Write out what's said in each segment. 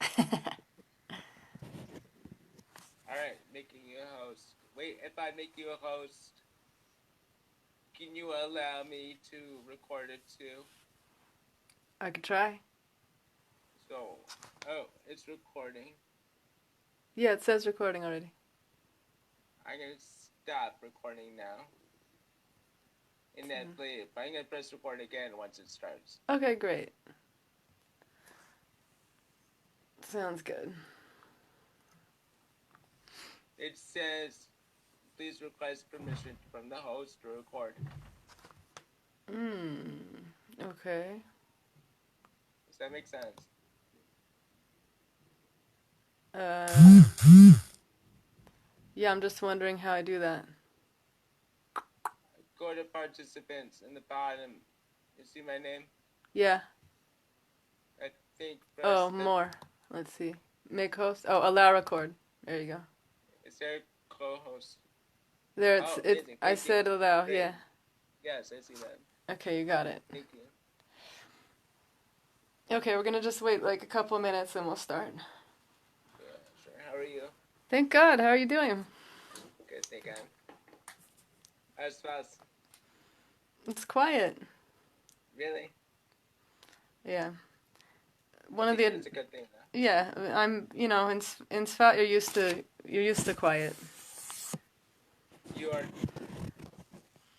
Thanks. Alright, making you a host. Wait, if I make you a host, can you allow me to record it too? I could try. So, it's recording. Yeah, it says recording already. I'm gonna stop recording now. And then play it. But I'm gonna press record again once it starts. Okay, great. Sounds good. It says, please request permission from the host to record. Okay. Does that make sense? Yeah, I'm just wondering how I do that. Go to participants in the bottom. You see my name? Yeah. I think. More. Let's see. Make host. Oh, allow record. There you go. Is there a co-host? There, it's. I said allow. Great. Yeah. Yes, I see that. Okay, you got it. Thank you. Okay, we're gonna just wait like a couple of minutes and we'll start. Yeah, sure. How are you? Thank God. How are you doing? Good, thank God. How's fast? It's quiet. Really? Yeah. It's a good thing, though. Yeah, I'm. In Sfat you're used to quiet. You are.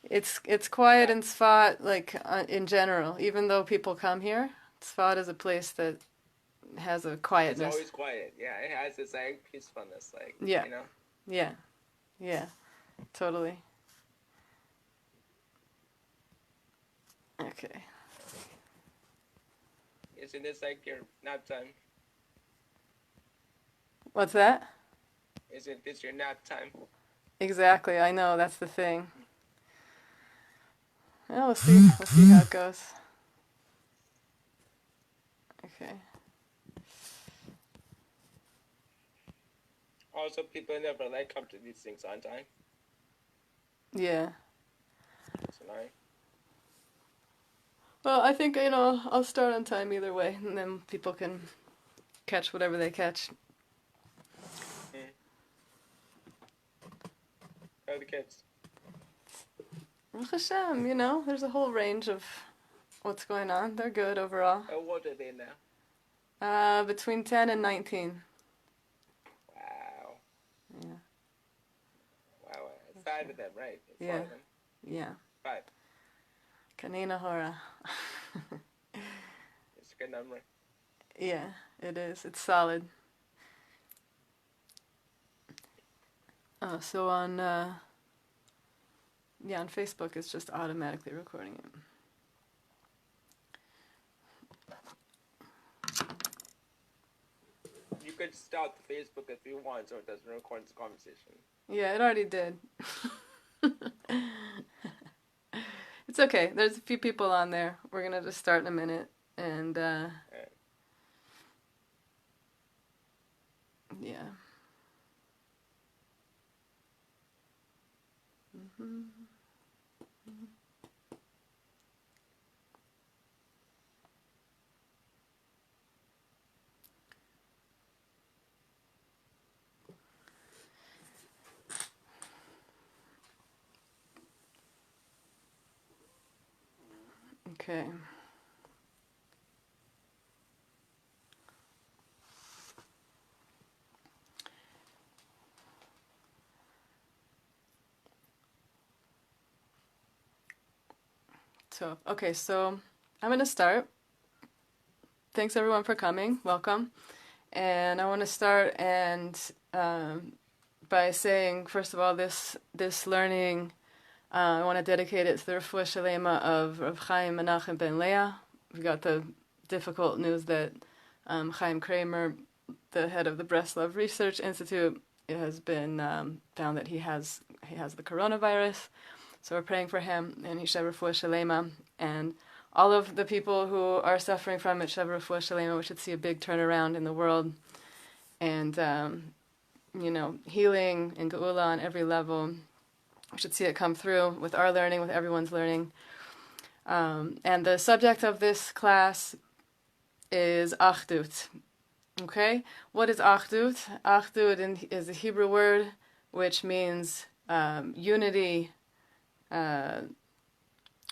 It's quiet in Sfat, like in general. Even though people come here, Sfat is a place that has a quietness. It's always quiet. Yeah, it has this like peacefulness, like Yeah. you know. Yeah, totally. Okay. Isn't this like your nap time? What's that? Isn't this your nap time? Exactly. I know that's the thing. Well, we'll see. We'll see how it goes. Okay. Also, people never like come to these things on time. Yeah. It's annoying. Well, I think I'll start on time either way, and then people can catch whatever they catch. How are the kids? Baruch Hashem, there's a whole range of what's going on. They're good overall. How old are they now? Between 10 and 19. Wow. Yeah. Wow. 5 of them, right? 4 Yeah. of them. Yeah. 5. Kanina Hora. It's a good number. Yeah, it is. It's solid. So on Facebook it's just automatically recording it. You could stop the Facebook if you want so it doesn't record this conversation. Yeah, it already did. It's okay. There's a few people on there. We're gonna just start in a minute and Right. yeah. Okay. So I'm going to start. Thanks everyone for coming. Welcome. And I want to start by saying, first of all, this learning, I want to dedicate it to the Refuah Shalema of Rav Chaim Menachem ben Leah. We got the difficult news that Chaim Kramer, the head of the Breslov Research Institute, it has been found that he has the coronavirus. So we're praying for him and Yishev Refuah Shalema, and all of the people who are suffering from it, Yishev Refuah Shalema. We should see a big turnaround in the world, and healing and geula on every level. We should see it come through with our learning, with everyone's learning. And the subject of this class is achdut. Okay, what is achdut? Achdut is a Hebrew word which means unity,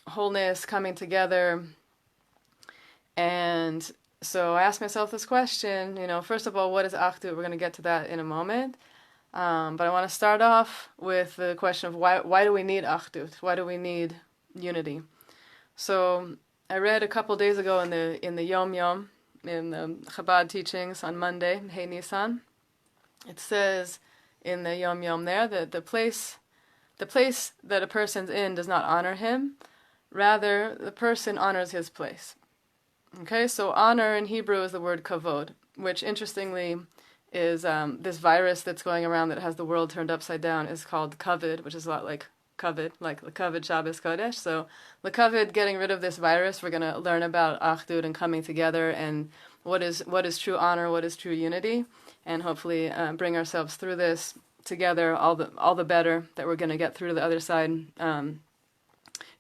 wholeness, coming together. And so I asked myself this question, first of all, what is achdut? We're going to get to that in a moment. But I want to start off with the question of why do we need achdut? Why do we need unity? So I read a couple days ago in the Yom Yom, in the Chabad teachings on Monday, Hey Nisan. It says in the Yom Yom there that the place that a person's in does not honor him. Rather, the person honors his place. Okay, so honor in Hebrew is the word kavod, which interestingly is this virus that's going around that has the world turned upside down is called COVID, which is a lot like COVID, like L'Kavod Shabbos Kodesh. So L'Kavod, getting rid of this virus, we're going to learn about achdut and coming together and what is true honor, what is true unity, and hopefully bring ourselves through this together all the better, that we're going to get through to the other side in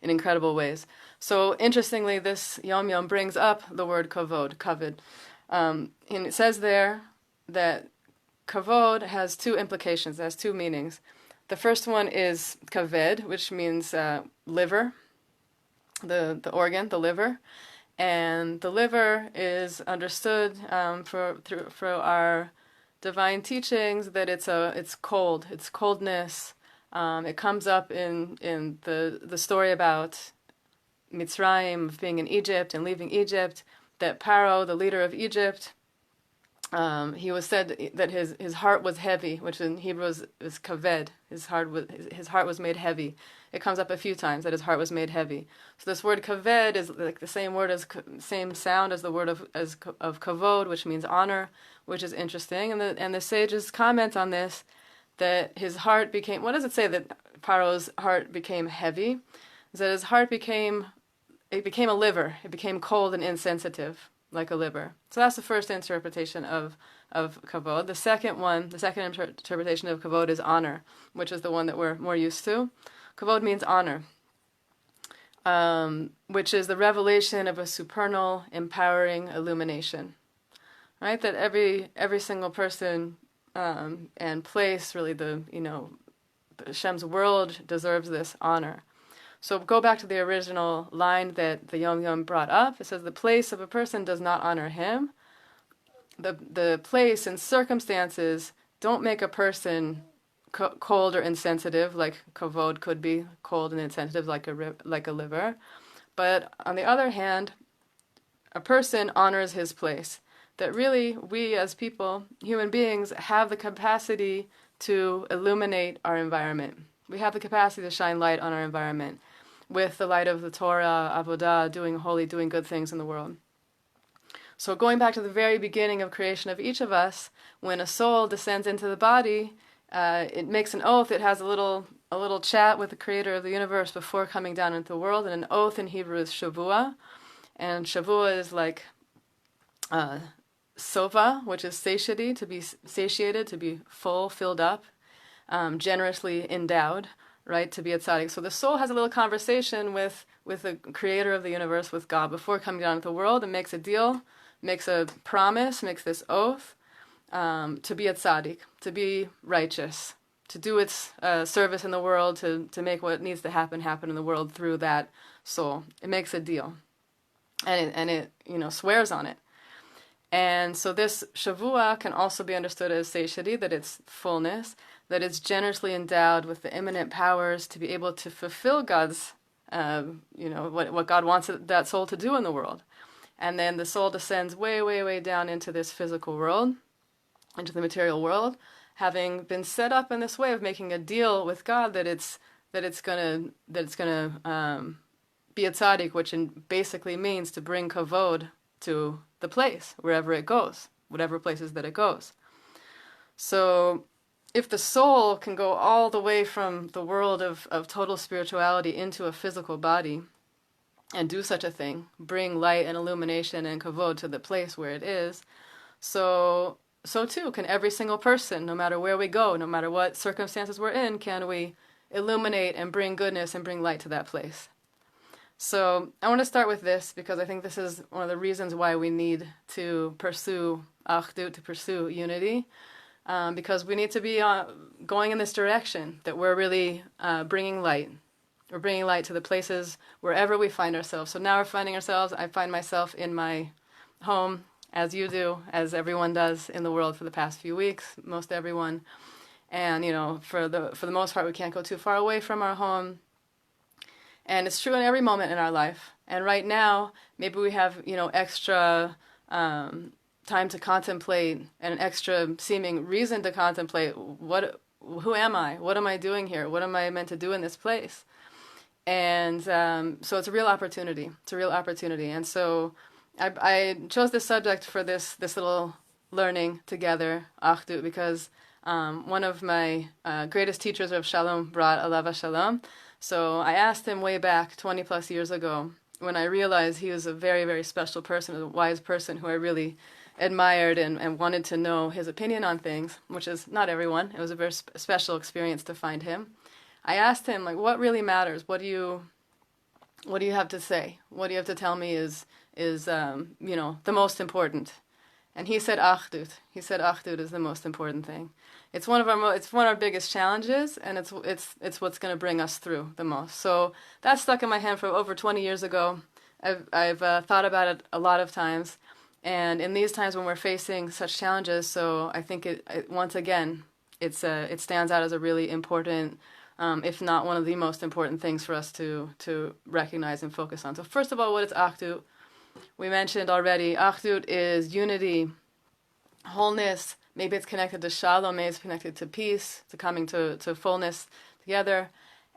incredible ways. So interestingly, this Yom Yom brings up the word kavod, and it says there that kavod has two implications, it has two meanings. The first one is kaved, which means liver, the organ, the liver. And the liver is understood for our divine teachings that it's cold, it's coldness. It comes up in the story about Mitzrayim, of being in Egypt and leaving Egypt, that Paro, the leader of Egypt, he was said that his heart was heavy, which in Hebrew is kaved. His heart was made heavy. It comes up a few times that his heart was made heavy. So this word kaved is like the same sound as the word of kavod, which means honor, which is interesting. And the sages comment on this, that his heart became. What does it say that Paro's heart became heavy? Is that his heart became a liver. It became cold and insensitive, like a liver. So that's the first interpretation of kavod. The second interpretation of kavod is honor, which is the one that we're more used to. Kavod means honor, which is the revelation of a supernal, empowering illumination. Right? That every single person and place, really Hashem's world deserves this honor. So go back to the original line that the Yom Yom brought up. It says the place of a person does not honor him. The place and circumstances don't make a person cold or insensitive, like kavod could be cold and insensitive, like a liver. But on the other hand, a person honors his place. That really, we as people, human beings, have the capacity to illuminate our environment. We have the capacity to shine light on our environment with the light of the Torah, avodah, doing holy, doing good things in the world. So going back to the very beginning of creation of each of us, when a soul descends into the body, it makes an oath. It has a little chat with the creator of the universe before coming down into the world. And an oath in Hebrew is shavua. And shavua is like sova, which is satiety, to be satiated, to be full, filled up, generously endowed, right, to be a tzaddik. So the soul has a little conversation with the creator of the universe, with God, before coming down into the world, and makes a deal, makes a promise, makes this oath to be a tzaddik, to be righteous, to do its service in the world, to make what needs to happen in the world through that soul. It makes a deal, and it swears on it. And so this shavua can also be understood as satiety, that it's fullness, that it's generously endowed with the immanent powers to be able to fulfill God's, what God wants that soul to do in the world. And then the soul descends way, way, way down into this physical world, into the material world, having been set up in this way of making a deal with God that it's gonna be a tzaddik, which basically means to bring kavod to the place, wherever it goes, whatever places that it goes. So if the soul can go all the way from the world of total spirituality into a physical body and do such a thing, bring light and illumination and kavod to the place where it is, so too can every single person, no matter where we go, no matter what circumstances we're in, can we illuminate and bring goodness and bring light to that place. So I want to start with this because I think this is one of the reasons why we need to pursue achdut, to pursue unity, because we need to be going in this direction, that we're really bringing light. We're bringing light to the places wherever we find ourselves. So now we're finding ourselves, I find myself in my home, as you do, as everyone does in the world for the past few weeks, most everyone. And, for the most part, we can't go too far away from our home. And it's true in every moment in our life. And right now, maybe we have, extra time to contemplate and an extra seeming reason to contemplate who am I? What am I doing here? What am I meant to do in this place? And so it's a real opportunity. It's a real opportunity. And so I chose this subject for this little learning together, achdut, because one of my greatest teachers, Rav Shalom, brought Alav Shalom. So I asked him way back 20 plus years ago, when I realized he was a very, very special person, a wise person who I really admired and wanted to know his opinion on things, which is not everyone. It was a very special experience to find him. I asked him, what really matters? What do you have to say? What do you have to tell me is the most important? And he said achdut. He said achdut is the most important thing. It's one of our biggest challenges, and it's what's going to bring us through the most. So that stuck in my head from over 20 years ago. I've thought about it a lot of times, and in these times when we're facing such challenges, so I think it once again it stands out as a really important, if not one of the most important things for us to recognize and focus on. So first of all, what is achdut? We mentioned already, achdut is unity, wholeness. Maybe it's connected to shalom, maybe it's connected to peace, to coming to fullness together.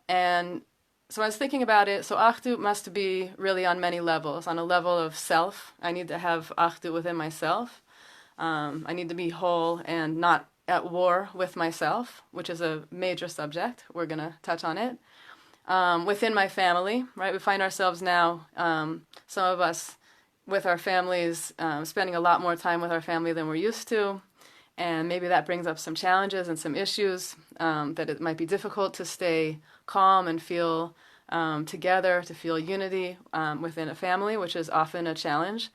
And so I was thinking about it, so achdut must be really on many levels. On a level of self, I need to have achdut within myself. I need to be whole and not at war with myself, which is a major subject. We're going to touch on it. Within my family, right? We find ourselves now, some of us with our families, spending a lot more time with our family than we're used to. And maybe that brings up some challenges and some issues, that it might be difficult to stay calm and feel together, to feel unity within a family, which is often a challenge.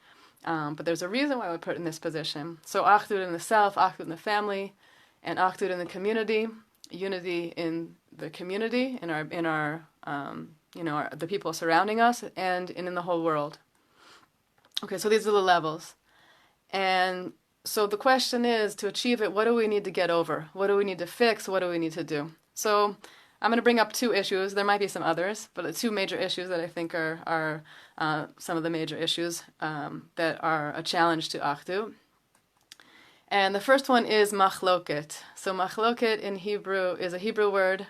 But there's a reason why we're put in this position. So achdut in the self, achdut in the family, and achdut in the community, unity in the community, in our the people surrounding us, and in the whole world. Okay, so these are the levels. And so the question is, to achieve it, what do we need to get over? What do we need to fix? What do we need to do? So I'm going to bring up two issues. There might be some others, but the two major issues that I think are some of the major issues that are a challenge to achdut. And the first one is machloket. So machloket in Hebrew is a Hebrew word.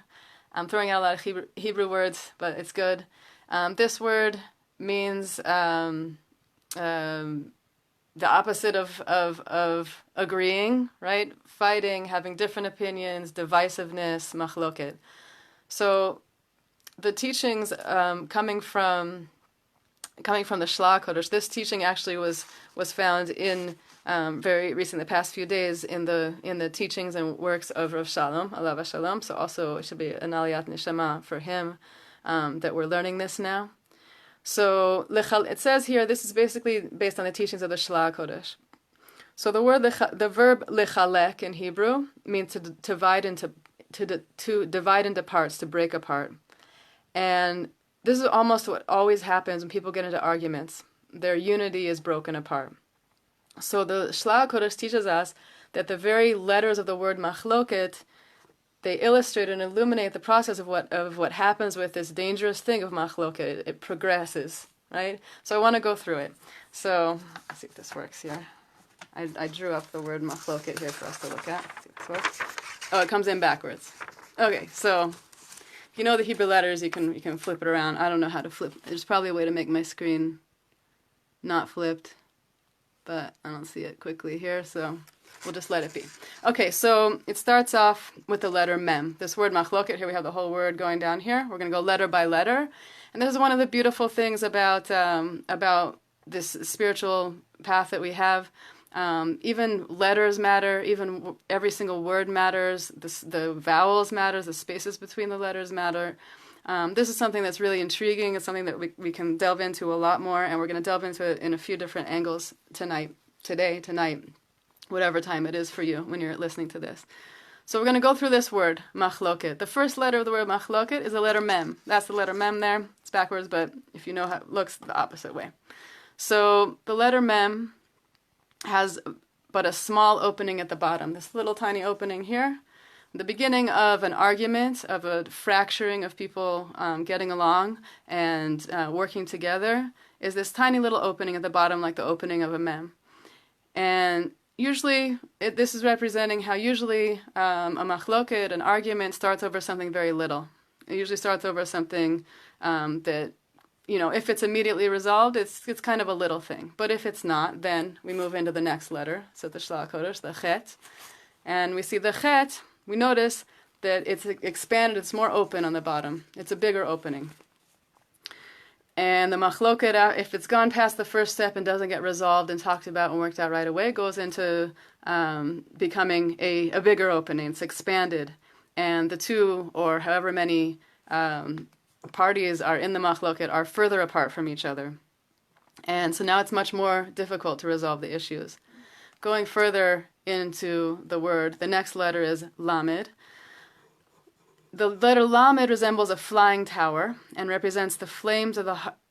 I'm throwing out a lot of Hebrew words, but it's good. This word means the opposite of agreeing, right? Fighting, having different opinions, divisiveness, machloket. So the teachings coming from the Shla Kodesh, this teaching actually was found in very recent, the past few days, in the teachings and works of Rav Shalom, Alav Shalom. So also it should be an aliyat neshama for him, that we're learning this now. So it says here, this is basically based on the teachings of the Shla Kodesh. So the verb lechalek in Hebrew means to divide into parts, to break apart. And this is almost what always happens when people get into arguments. Their unity is broken apart. So the Shla Kodesh teaches us that the very letters of the word machloket, they illustrate and illuminate the process of what happens with this dangerous thing of machloket. It progresses, right? So I want to go through it. So let's see if this works here. I drew up the word machloket here for us to look at. Let's see if this works. Oh, it comes in backwards. Okay, so if you know the Hebrew letters, you can flip it around. I don't know how to flip. There's probably a way to make my screen not flipped, but I don't see it quickly here, so we'll just let it be. Okay, so it starts off with the letter mem. This word machloket, here we have the whole word going down here. We're going to go letter by letter. And this is one of the beautiful things about this spiritual path that we have. Even letters matter, even every single word matters, the vowels matters, the spaces between the letters matter. This is something that's really intriguing. It's something that we can delve into a lot more, and we're going to delve into it in a few different angles tonight, whatever time it is for you when you're listening to this. So we're going to go through this word, machloket. The first letter of the word machloket is the letter mem. That's the letter mem there. It's backwards, but if you know how it looks the opposite way. So the letter mem has but a small opening at the bottom. This little tiny opening here. The beginning of an argument, of a fracturing of people getting along and working together, is this tiny little opening at the bottom, like the opening of a mem. And usually, this is representing how usually a machloket, an argument, starts over something very little. It usually starts over something that, if it's immediately resolved, it's kind of a little thing. But if it's not, then we move into the next letter, so the Shlach HaKodesh, the chet. And we see the chet, we notice that it's expanded, it's more open on the bottom. It's a bigger opening. And the machloket, if it's gone past the first step and doesn't get resolved and talked about and worked out right away, goes into becoming a bigger opening. It's expanded. And the two, or however many parties are in the machloket, are further apart from each other. And so now it's much more difficult to resolve the issues. Going further into the word, the next letter is lamed. The letter lamed resembles a flying tower and represents the flames of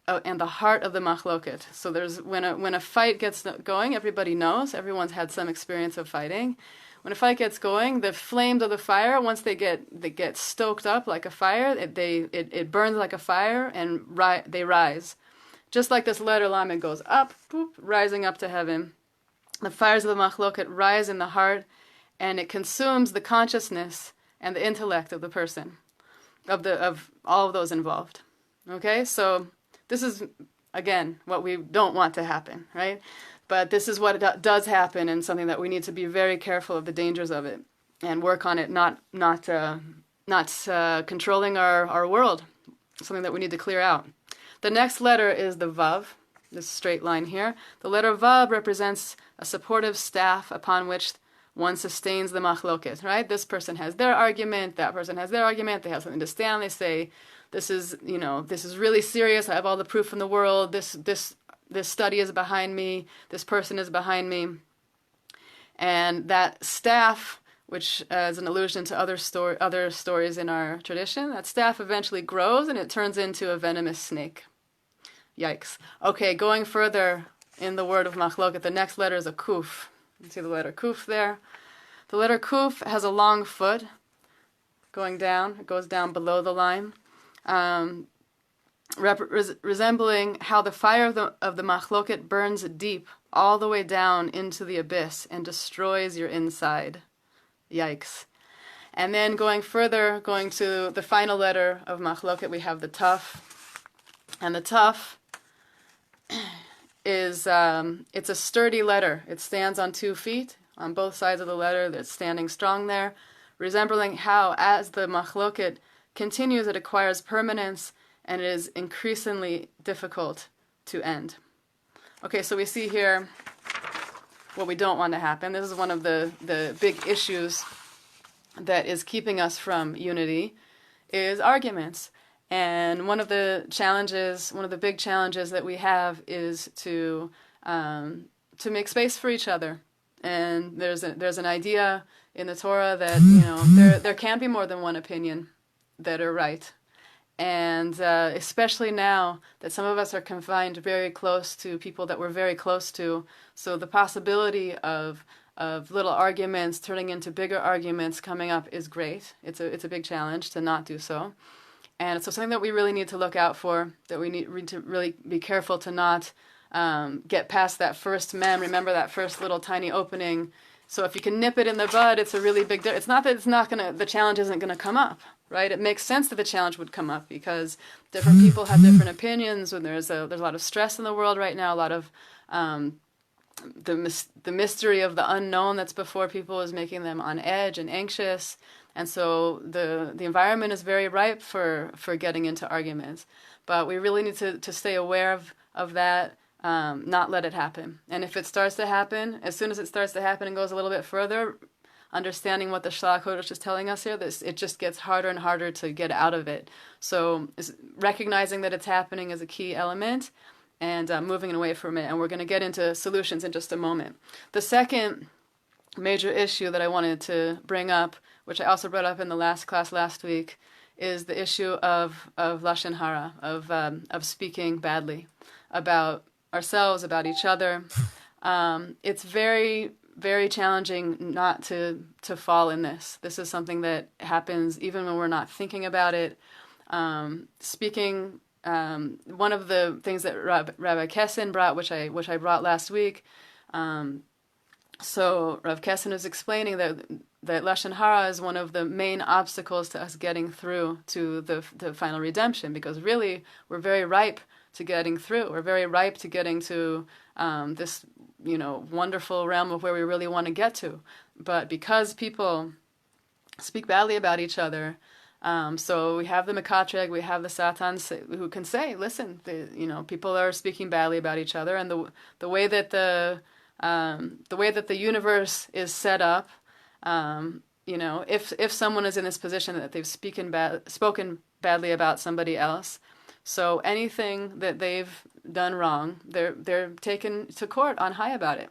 and the heart of the machloket. So when a fight gets going, everybody knows, everyone's had some experience of fighting. When a fight gets going, the flames of the fire, once they get stoked up like a fire, it burns like a fire, and they rise. Just like this letter lamed goes up, boop, rising up to heaven. The fires of the machloket rise in the heart, and it consumes the consciousness and the intellect of the person, of all of those involved. Okay, so this is, again, what we don't want to happen, right? But this is what does happen, and something that we need to be very careful of the dangers of it, and work on it, not controlling our world. Something that we need to clear out. The next letter is the vav, this straight line here. The letter vav represents a supportive staff upon which one sustains the machloket, right? This person has their argument, that person has their argument, they have something to stand, they say, this is really serious, I have all the proof in the world, this study is behind me, this person is behind me. And that staff, which is an allusion to other stories in our tradition, that staff eventually grows and it turns into a venomous snake. Yikes. Okay, going further in the word of machloket, the next letter is a kuf. You see the letter kuf there. The letter kuf has a long foot going down. It goes down below the line, resembling how the fire of the machloket burns deep all the way down into the abyss and destroys your inside. Yikes. And then going further, going to the final letter of machloket, we have the taf. And the taf is it's a sturdy letter. It stands on 2 feet on both sides of the letter. That's standing strong there, resembling how as the machloket continues, it acquires permanence and it is increasingly difficult to end. Okay, so we see here what we don't want to happen. This is one of the big issues that is keeping us from unity, is arguments. And one of the big challenges that we have is to make space for each other. And there's an idea in the Torah that there can be more than one opinion that are right. And especially now that some of us are confined very close to people that we're very close to, so the possibility of little arguments turning into bigger arguments coming up is great. It's a big challenge to not do so. And so something that we really need to look out for, that we need to really be careful to not get past that first mem. Remember that first little tiny opening. So if you can nip it in the bud, it's a really big difference. It's not that the challenge isn't going to come up, right? It makes sense that the challenge would come up because different people have different opinions, and there's a lot of stress in the world right now, a lot of the mystery of the unknown that's before people is making them on edge and anxious. And so the environment is very ripe for getting into arguments. But we really need to stay aware of that, not let it happen. And if it starts to happen, as soon as it starts to happen and goes a little bit further, understanding what the Shlach Kodesh is telling us here, it just gets harder and harder to get out of it. So recognizing that it's happening is a key element, and moving away from it. And we're going to get into solutions in just a moment. The second major issue that I wanted to bring up, which I also brought up in the last class last week, is the issue of lashon hara, of speaking badly about ourselves, about each other. It's very, very challenging not to fall in this. This is something that happens even when we're not thinking about it. Speaking, one of the things that Rabbi Kessin brought, which I brought last week. So Rav Kessin is explaining that lashon hara is one of the main obstacles to us getting through to the final redemption, because really we're very ripe to getting through. We're very ripe to getting to this, wonderful realm of where we really want to get to. But because people speak badly about each other, so we have the Mekatreg, we have the Satan who can say, listen, people are speaking badly about each other, and the way that the universe is set up, if someone is in this position that they've spoken badly about somebody else, so anything that they've done wrong, they're taken to court on high about it.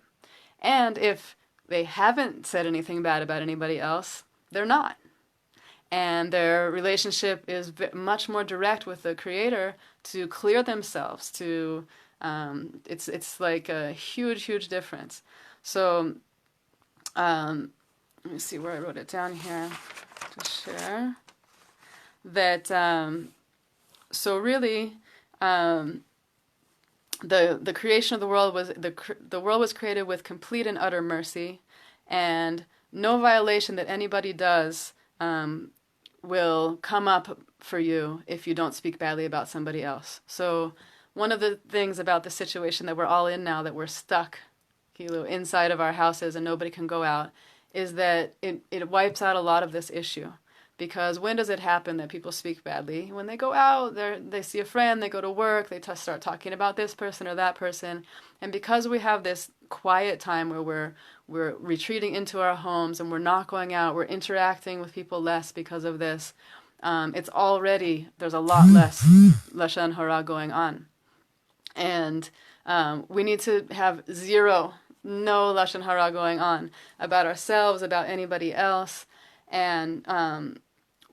And if they haven't said anything bad about anybody else, they're not. And their relationship is much more direct with the Creator to clear themselves. It's like a huge, huge difference. So let me see where I wrote it down here to share. That so really, the creation of the world was the world was created with complete and utter mercy, and no violation that anybody does will come up for you if you don't speak badly about somebody else. So one of the things about the situation that we're all in now, that we're stuck inside of our houses and nobody can go out, is that it wipes out a lot of this issue. Because when does it happen that people speak badly? When they go out, they see a friend, they go to work, they start talking about this person or that person. And because we have this quiet time where we're retreating into our homes and we're not going out, we're interacting with people less because of this, there's a lot less lashon hara going on. And we need to have no lashon hara going on about ourselves, about anybody else. And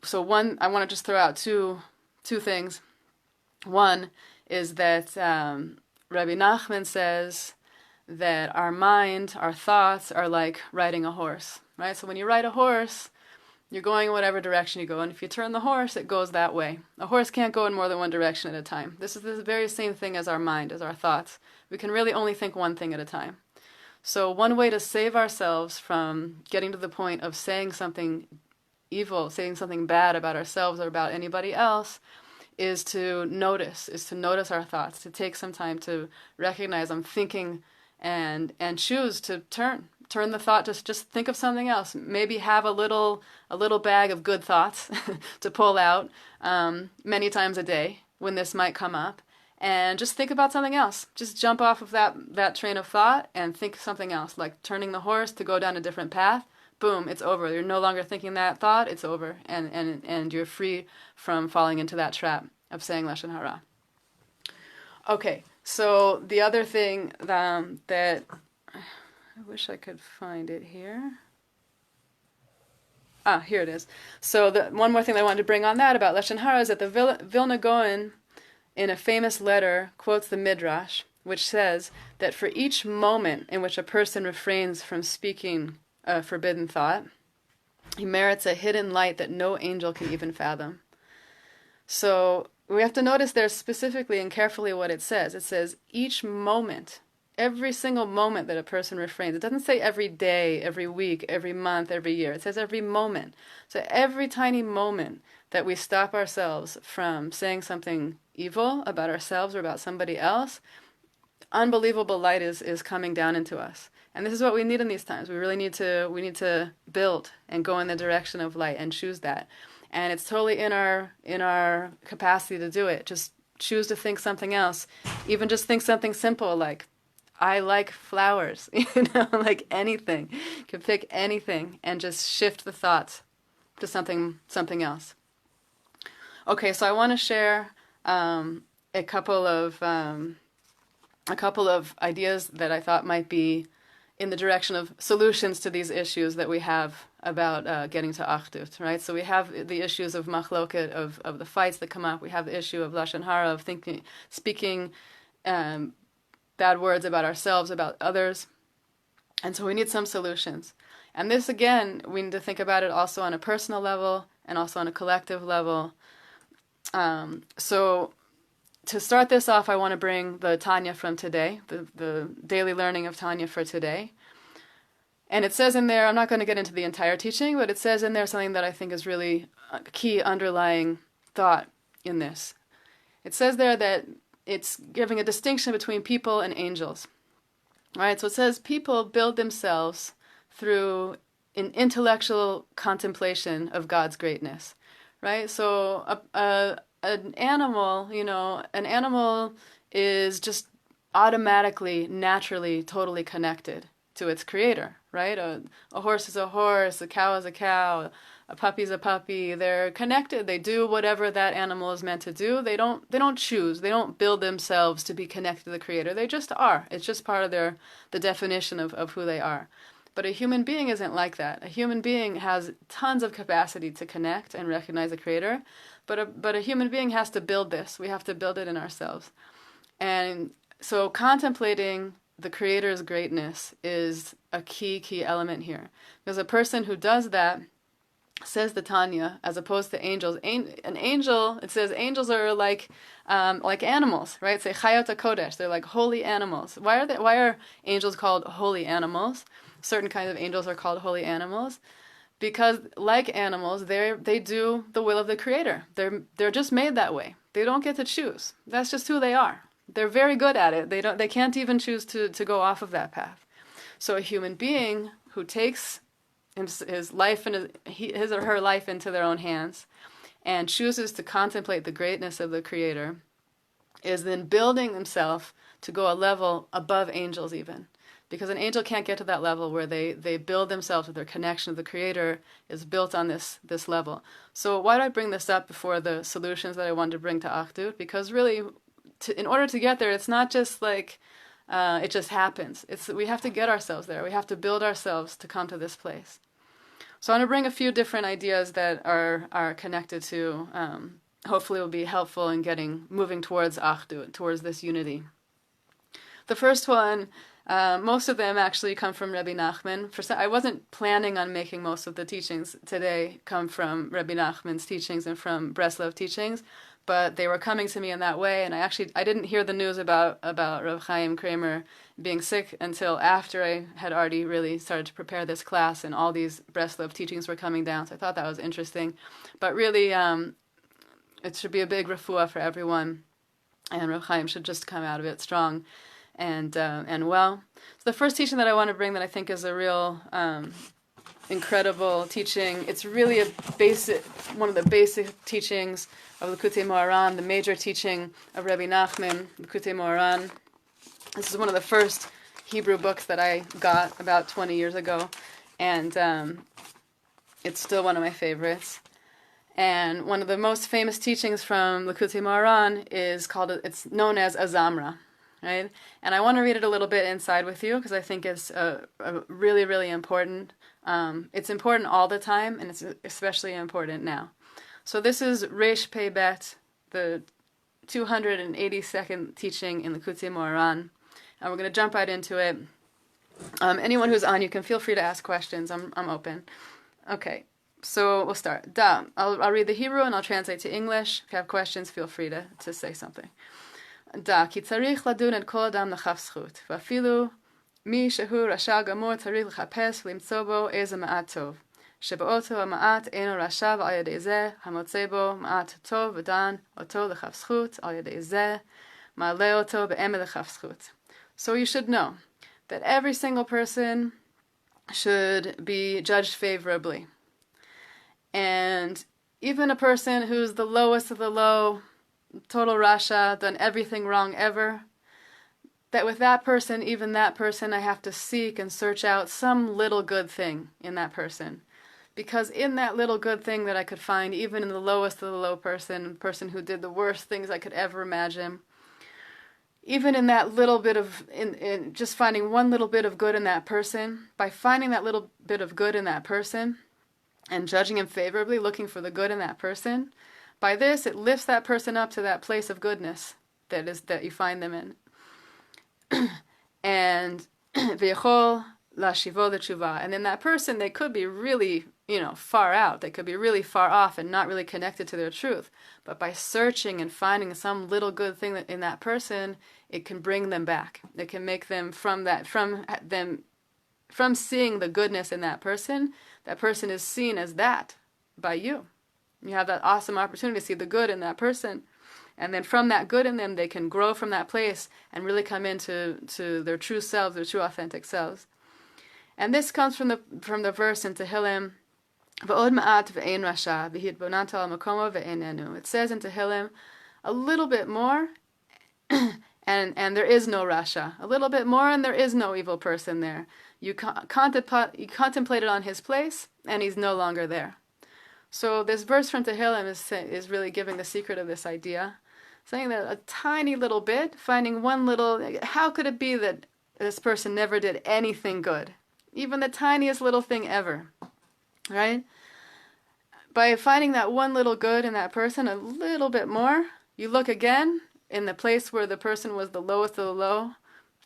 so I want to just throw out two things. One is that Rabbi Nachman says that our mind, our thoughts are like riding a horse, right? So when you ride a horse, you're going whatever direction you go, and if you turn the horse, it goes that way. A horse can't go in more than one direction at a time. This is the very same thing as our mind, as our thoughts. We can really only think one thing at a time. So one way to save ourselves from getting to the point of saying something evil, saying something bad about ourselves or about anybody else, is to notice our thoughts, to take some time to recognize I'm thinking, and choose to turn the thought, just think of something else. Maybe have a little bag of good thoughts to pull out many times a day when this might come up, and just think about something else. Just jump off of that train of thought and think something else, like turning the horse to go down a different path. Boom, it's over. You're no longer thinking that thought, it's over. And you're free from falling into that trap of saying lashon hara. Okay, so the other thing that I wish I could find it here. Here it is. So one more thing that I wanted to bring on that about lashon hara is that the Vilna Gaon, in a famous letter, quotes the Midrash, which says that for each moment in which a person refrains from speaking a forbidden thought, he merits a hidden light that no angel can even fathom. So we have to notice there specifically and carefully what it says. It says each moment, every single moment that a person refrains. It doesn't say every day, every week, every month, every year. It says every moment. So every tiny moment that we stop ourselves from saying something evil about ourselves or about somebody else, unbelievable light is coming down into us. And this is what we need in these times. We really need to build and go in the direction of light and choose that. And it's totally in our capacity to do it. Just choose to think something else. Even just think something simple like, I like flowers, like anything. You can pick anything and just shift the thoughts to something else. Okay, so I want to share a couple of ideas that I thought might be in the direction of solutions to these issues that we have about getting to achdut, right? So we have the issues of machloket, of the fights that come up. We have the issue of lashon hara, of speaking bad words about ourselves, about others. And so we need some solutions. And this, again, we need to think about it also on a personal level and also on a collective level. So to start this off, I want to bring the Tanya from today, the daily learning of Tanya for today. And it says in there, I'm not going to get into the entire teaching, but it says in there something that I think is really a key underlying thought in this. It says there that it's giving a distinction between people and angels. Right? So it says people build themselves through an intellectual contemplation of God's greatness. Right? So an animal, an animal is just automatically, naturally, totally connected to its creator, right? A horse is a horse, a cow is a cow, a puppy is a puppy. They're connected. They do whatever that animal is meant to do. They don't choose. They don't build themselves to be connected to the creator. They just are. It's just part of the definition of who they are. But a human being isn't like that. A human being has tons of capacity to connect and recognize the creator, but a human being has to build this. We have to build it in ourselves. And so contemplating the creator's greatness is a key element here. Because a person who does that, says the Tanya, as opposed to angels. An angel, it says angels are like animals, right? Say chayot kodesh. They're like holy animals. Why are angels called holy animals? Certain kinds of angels are called holy animals because, like animals, they do the will of the creator. They're just made that way. They don't get to choose. That's just who they are. They're very good at it. They can't even choose to go off of that path. So a human being who takes his life and his or her life into their own hands and chooses to contemplate the greatness of the creator is then building himself to go a level above angels even. Because an angel can't get to that level where they build themselves with their connection to the creator is built on this level. So why do I bring this up before the solutions that I wanted to bring to achdut? Because really, in order to get there, it's not just like it just happens. We have to get ourselves there. We have to build ourselves to come to this place. So I want to bring a few different ideas that are connected to, hopefully will be helpful in moving towards achdut, towards this unity. The first one, most of them actually come from Rabbi Nachman. I wasn't planning on making most of the teachings today come from Rabbi Nachman's teachings and from Breslov teachings, but they were coming to me in that way, and I didn't hear the news about Rav Chaim Kramer being sick until after I had already really started to prepare this class, and all these Breslov teachings were coming down, so I thought that was interesting. But really, it should be a big refuah for everyone, and Rav Chaim should just come out of it strong and well. So the first teaching that I want to bring that I think is a real incredible teaching. It's really one of the basic teachings of Likutei Moharan, the major teaching of Rabbi Nachman, Likutei Moharan. This is one of the first Hebrew books that I got about 20 years ago, and it's still one of my favorites. And one of the most famous teachings from Likutei Moharan it's known as Azamra, right? And I want to read it a little bit inside with you because I think it's really, really important. It's important all the time, and it's especially important now. So this is Reish Pei Bet, the 282nd teaching in the Likutei Moharan, and we're going to jump right into it. Anyone who's on, you can feel free to ask questions. I'm open. Okay, so we'll start. I'll read the Hebrew and I'll translate to English. If you have questions, feel free to say something. כי צריך לדון את כל אדם לכף זכות, ואפילו מי שהוא רשע גמור צריך לחפש ולמצוא בו איזה מעט טוב, שבאותו המעט אינו רשע ועל ידי זה המוצא בו מעט טוב ודן אותו לכף זכות, על ידי זה מעלה אותו באמת לכף זכות. So you should know that every single person should be judged favorably. And even a person who's the lowest of the low, total rasha, done everything wrong ever, that with that person, even that person, I have to seek and search out some little good thing in that person. Because in that little good thing that I could find, even in the lowest of the low person who did the worst things I could ever imagine, even in that little bit of, in just finding one little bit of good in that person, by finding that little bit of good in that person and judging him favorably, looking for the good in that person, by this it lifts that person up to that place of goodness that you find them in. And v'yachol lashivo l'tshuva. And in that person, they could be really, far out. They could be really far off and not really connected to their truth. But by searching and finding some little good thing in that person, it can bring them back. It can make them from seeing the goodness in that person is seen as that by you. You have that awesome opportunity to see the good in that person. And then from that good in them, they can grow from that place and really come into their true selves, their true authentic selves. And this comes from the verse in Tehillim, V'od ma'at ve'ein rasha, v'hitbonanta al makomo ve'einenu. It says in Tehillim, a little bit more, and there is no rasha. A little bit more, and there is no evil person there. You contemplated on his place, and he's no longer there. So this verse from Tehillim is really giving the secret of this idea, saying that a tiny little bit, finding one little, how could it be that this person never did anything good? Even the tiniest little thing ever, right? By finding that one little good in that person, a little bit more, you look again in the place where the person was the lowest of the low,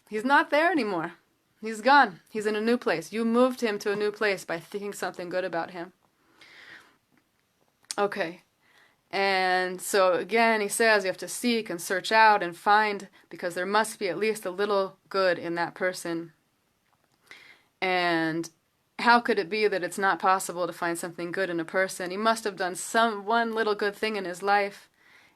he's not there anymore. He's gone. He's in a new place. You moved him to a new place by thinking something good about him. Okay. And so again, he says you have to seek and search out and find, because there must be at least a little good in that person. And how could it be that it's not possible to find something good in a person? He must have done one little good thing in his life.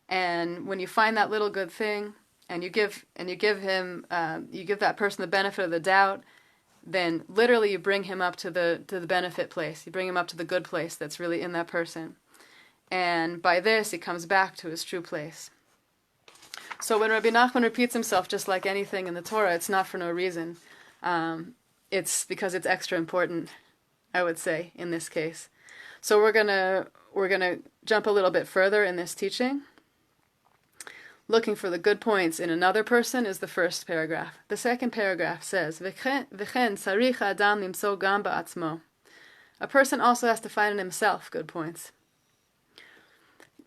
And when you find that little good thing, and you give that person the benefit of the doubt, then literally you bring him up to the benefit place. You bring him up to the good place that's really in that person. And by this, he comes back to his true place. So when Rabbi Nachman repeats himself, just like anything in the Torah, it's not for no reason. It's because it's extra important, I would say, in this case. So we're gonna jump a little bit further in this teaching. Looking for the good points in another person is the first paragraph. The second paragraph says, "V'chen tzarich adam limtso gam ba'atzmo." A person also has to find in himself good points.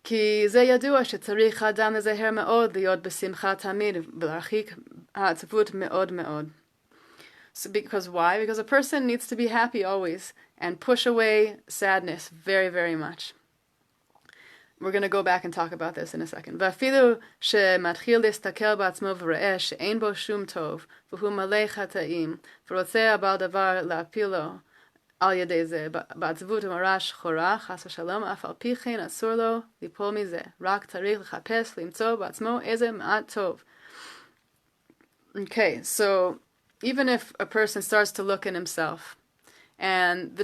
כי זה ידוע שצריך האדם לזהר מאוד להיות בשמחה תמיד ולהרחיק העצבות מאוד מאוד. So because why? Because a person needs to be happy always and push away sadness very, very much. We're going to go back and talk about this in a second. ואפילו שמתחיל להסתכל בעצמו ורואה שאין בו שום טוב והוא מלא חטאים ורוצה הבעל דבר להפילו על ידי זה, בעצבות ומרה שחורה, חס ושלום, אף על פי כן אסור לו ליפול מזה. רק צריך לחפש, למצוא בעצמו איזה מעט טוב. Okay, so even if a person starts to look in himself, and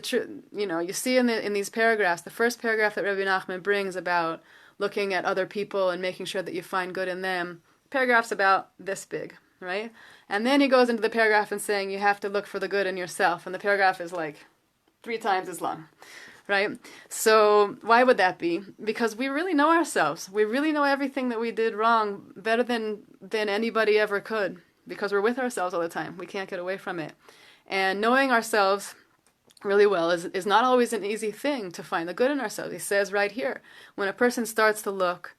you see in these paragraphs, the first paragraph that Rabbi Nachman brings about looking at other people and making sure that you find good in them, paragraph's about this big, right? And then he goes into the paragraph and saying you have to look for the good in yourself, and the paragraph is like 3 times as long, right? So why would that be? Because we really know ourselves. We really know everything that we did wrong better than anybody ever could, because we're with ourselves all the time. We can't get away from it. And knowing ourselves really well is not always an easy thing to find the good in ourselves. He says right here, when a person starts to look,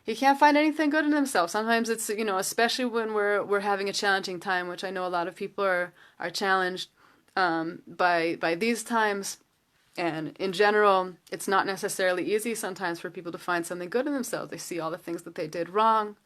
he can't find anything good in himself. Sometimes it's, especially when we're having a challenging time, which I know a lot of people are challenged by these times, and in general, it's not necessarily easy sometimes for people to find something good in themselves. They see all the things that they did wrong,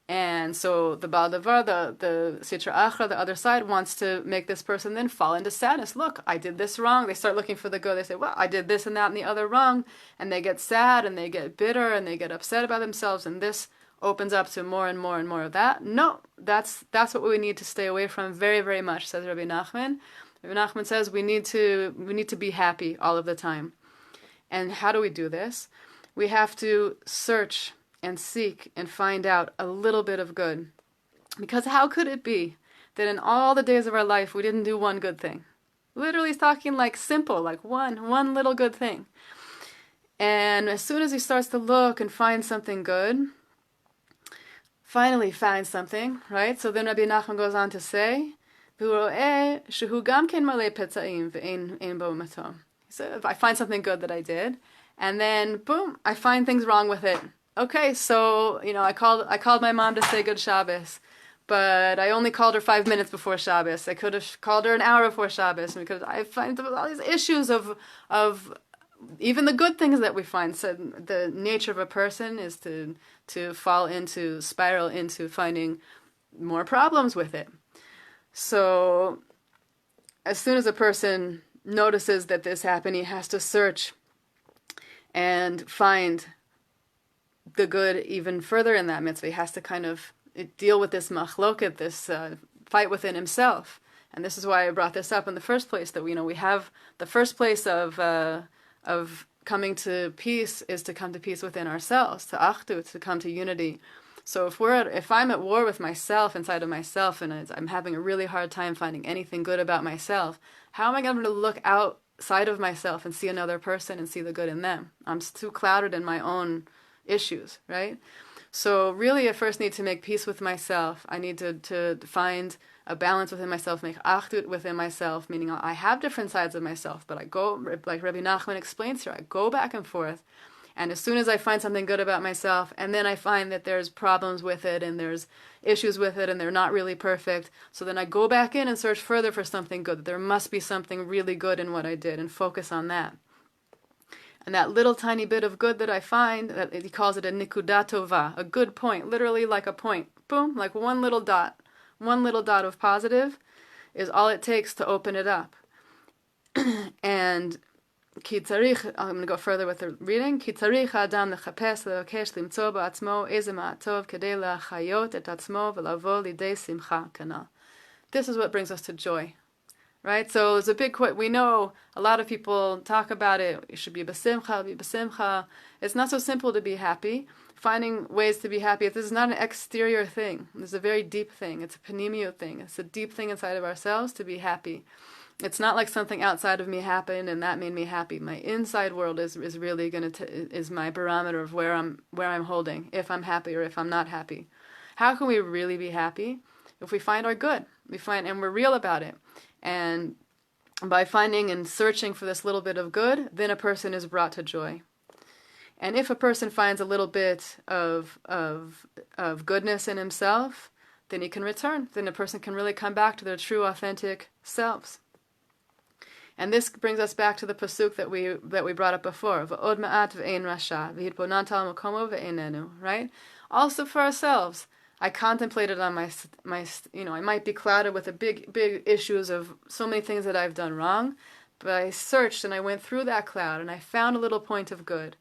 and so the Baal Davar, the Sitra Achra, the other side, wants to make this person then fall into sadness. Look, I did this wrong. They start looking for the good. They say, well, I did this and that and the other wrong, and they get sad, and they get bitter, and they get upset about themselves, and this opens up to more and more and more of that. No, that's what we need to stay away from very, very much, says Rabbi Nachman. Rabbi Nachman says we need to be happy all of the time. And how do we do this? We have to search and seek and find out a little bit of good. Because how could it be that in all the days of our life we didn't do one good thing? Literally he's talking like simple, like one little good thing. And as soon as he starts to look and find something good, finally finds something, right? So then Rabbi Nachman goes on to say, he said, if I find something good that I did, and then boom, I find things wrong with it. Okay, so I called my mom to say good Shabbos, but I only called her 5 minutes before Shabbos. I could have called her an hour before Shabbos, because I find all these issues of even the good things that we find. So the nature of a person is to spiral into finding more problems with it. So as soon as a person notices that this happened, he has to search and find the good even further in that mitzvah. He has to kind of deal with this machloket, this fight within himself. And this is why I brought this up in the first place, that we have the first place of coming to peace is to come to peace within ourselves, to achdut, to come to unity. So if I'm at war with myself, inside of myself, and I'm having a really hard time finding anything good about myself, how am I going to look outside of myself and see another person and see the good in them? I'm too clouded in my own issues, right? So really I first need to make peace with myself. I need to find a balance within myself, make achdut within myself, meaning I have different sides of myself, but I go, like Rabbi Nachman explains here, I go back and forth. And as soon as I find something good about myself, and then I find that there's problems with it, and there's issues with it, and they're not really perfect, so then I go back in and search further for something good. There must be something really good in what I did, and focus on that. And that little tiny bit of good that I find, that he calls it a nikudat tova, a good point, literally like a point. Boom, like one little dot of positive is all it takes to open it up. And I'm going to go further with the reading. Ki tzarich ha'adam lechapes lelokesh limtzo ba'atzmo eze ma'atov kedei lachayot et atzmo v'lavo lidei simcha kanal. This is what brings us to joy, right? So it's a big quote. We know a lot of people talk about it. You should be besimcha. It's not so simple to be happy. Finding ways to be happy. This is not an exterior thing. This is a very deep thing. It's a panimio thing. It's a deep thing inside of ourselves to be happy. It's not like something outside of me happened and that made me happy. My inside world is really is my barometer of where I'm holding, if I'm happy or if I'm not happy. How can we really be happy? If we find our good, and we're real about it. And by finding and searching for this little bit of good, then a person is brought to joy. And if a person finds a little bit of goodness in himself, then he can return. Then a person can really come back to their true, authentic selves. And this brings us back to the pasuk that we brought up before. V'od ma'at v'ein rasha v'hitbonanta al makomo v'einenu. Right? Also for ourselves. I contemplated on my I might be clouded with the big issues of so many things that I've done wrong, but I searched and I went through that cloud and I found a little point of good.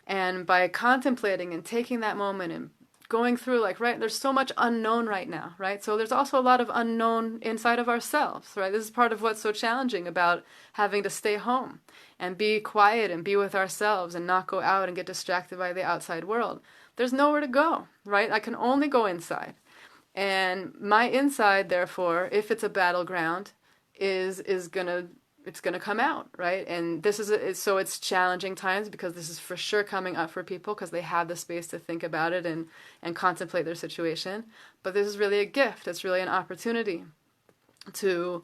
And by contemplating and taking that moment and going through, there's so much unknown right now, right? So there's also a lot of unknown inside of ourselves, right? This is part of what's so challenging about having to stay home and be quiet and be with ourselves and not go out and get distracted by the outside world. There's nowhere to go, right? I can only go inside. And my inside, therefore, if it's a battleground, is gonna come out, right? And this so it's challenging times because this is for sure coming up for people because they have the space to think about it and contemplate their situation. But this is really a gift. It's really an opportunity to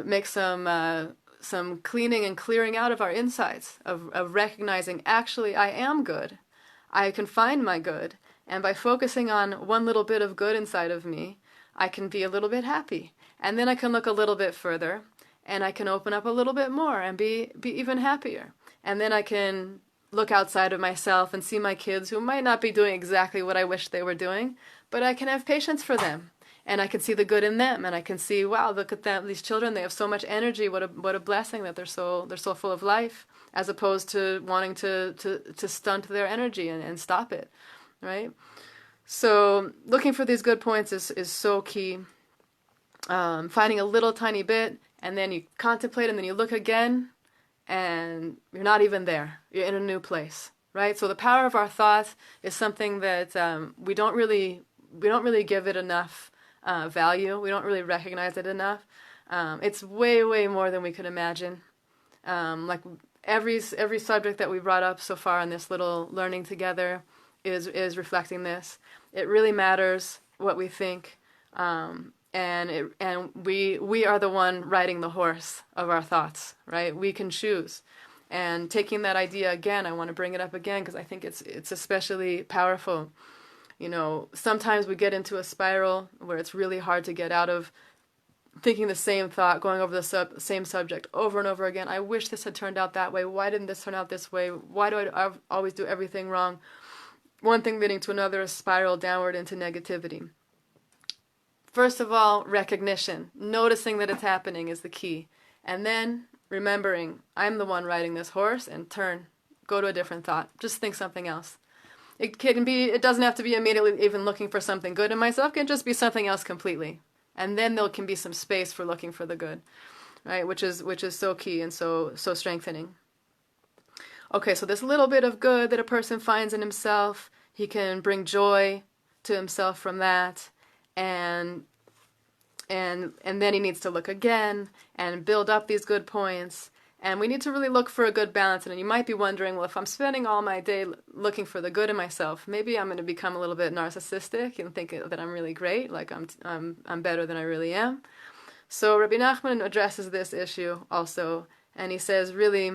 make some cleaning and clearing out of our insides, of recognizing, actually, I am good. I can find my good. And by focusing on one little bit of good inside of me, I can be a little bit happy. And then I can look a little bit further, and I can open up a little bit more and be even happier. And then I can look outside of myself and see my kids who might not be doing exactly what I wish they were doing, but I can have patience for them. And I can see the good in them, and I can see, wow, look at them, these children, they have so much energy, what a blessing that they're so full of life, as opposed to wanting to stunt their energy and stop it, right? So looking for these good points is so key. Finding a little tiny bit, and then you contemplate, and then you look again, and you're not even there. You're in a new place, right? So the power of our thoughts is something that we don't really don't really give it enough value. We don't really recognize it enough. It's way, way more than we could imagine. Like every subject that we brought up so far in this little learning together is reflecting this. It really matters what we think, and we are the one riding the horse of our thoughts, right? We can choose. And taking that idea again, I want to bring it up again because I think it's especially powerful. You know, sometimes we get into a spiral where it's really hard to get out of thinking the same thought, going over the same subject over and over again. I wish this had turned out that way. Why didn't this turn out this way? Why do I always do everything wrong? One thing leading to another, a spiral downward into negativity. First of all, recognition. Noticing that it's happening is the key. And then remembering, I'm the one riding this horse, and go to a different thought. Just think something else. It doesn't have to be immediately even looking for something good in myself. It can just be something else completely. And then there can be some space for looking for the good, right? Which is so key and so strengthening. Okay, so this little bit of good that a person finds in himself, he can bring joy to himself from that, and then he needs to look again and build up these good points. And we need to really look for a good balance. And you might be wondering, well, if I'm spending all my day looking for the good in myself, maybe I'm going to become a little bit narcissistic and think that I'm really great, like I'm better than I really am. So Rabbi Nachman addresses this issue also, and he says really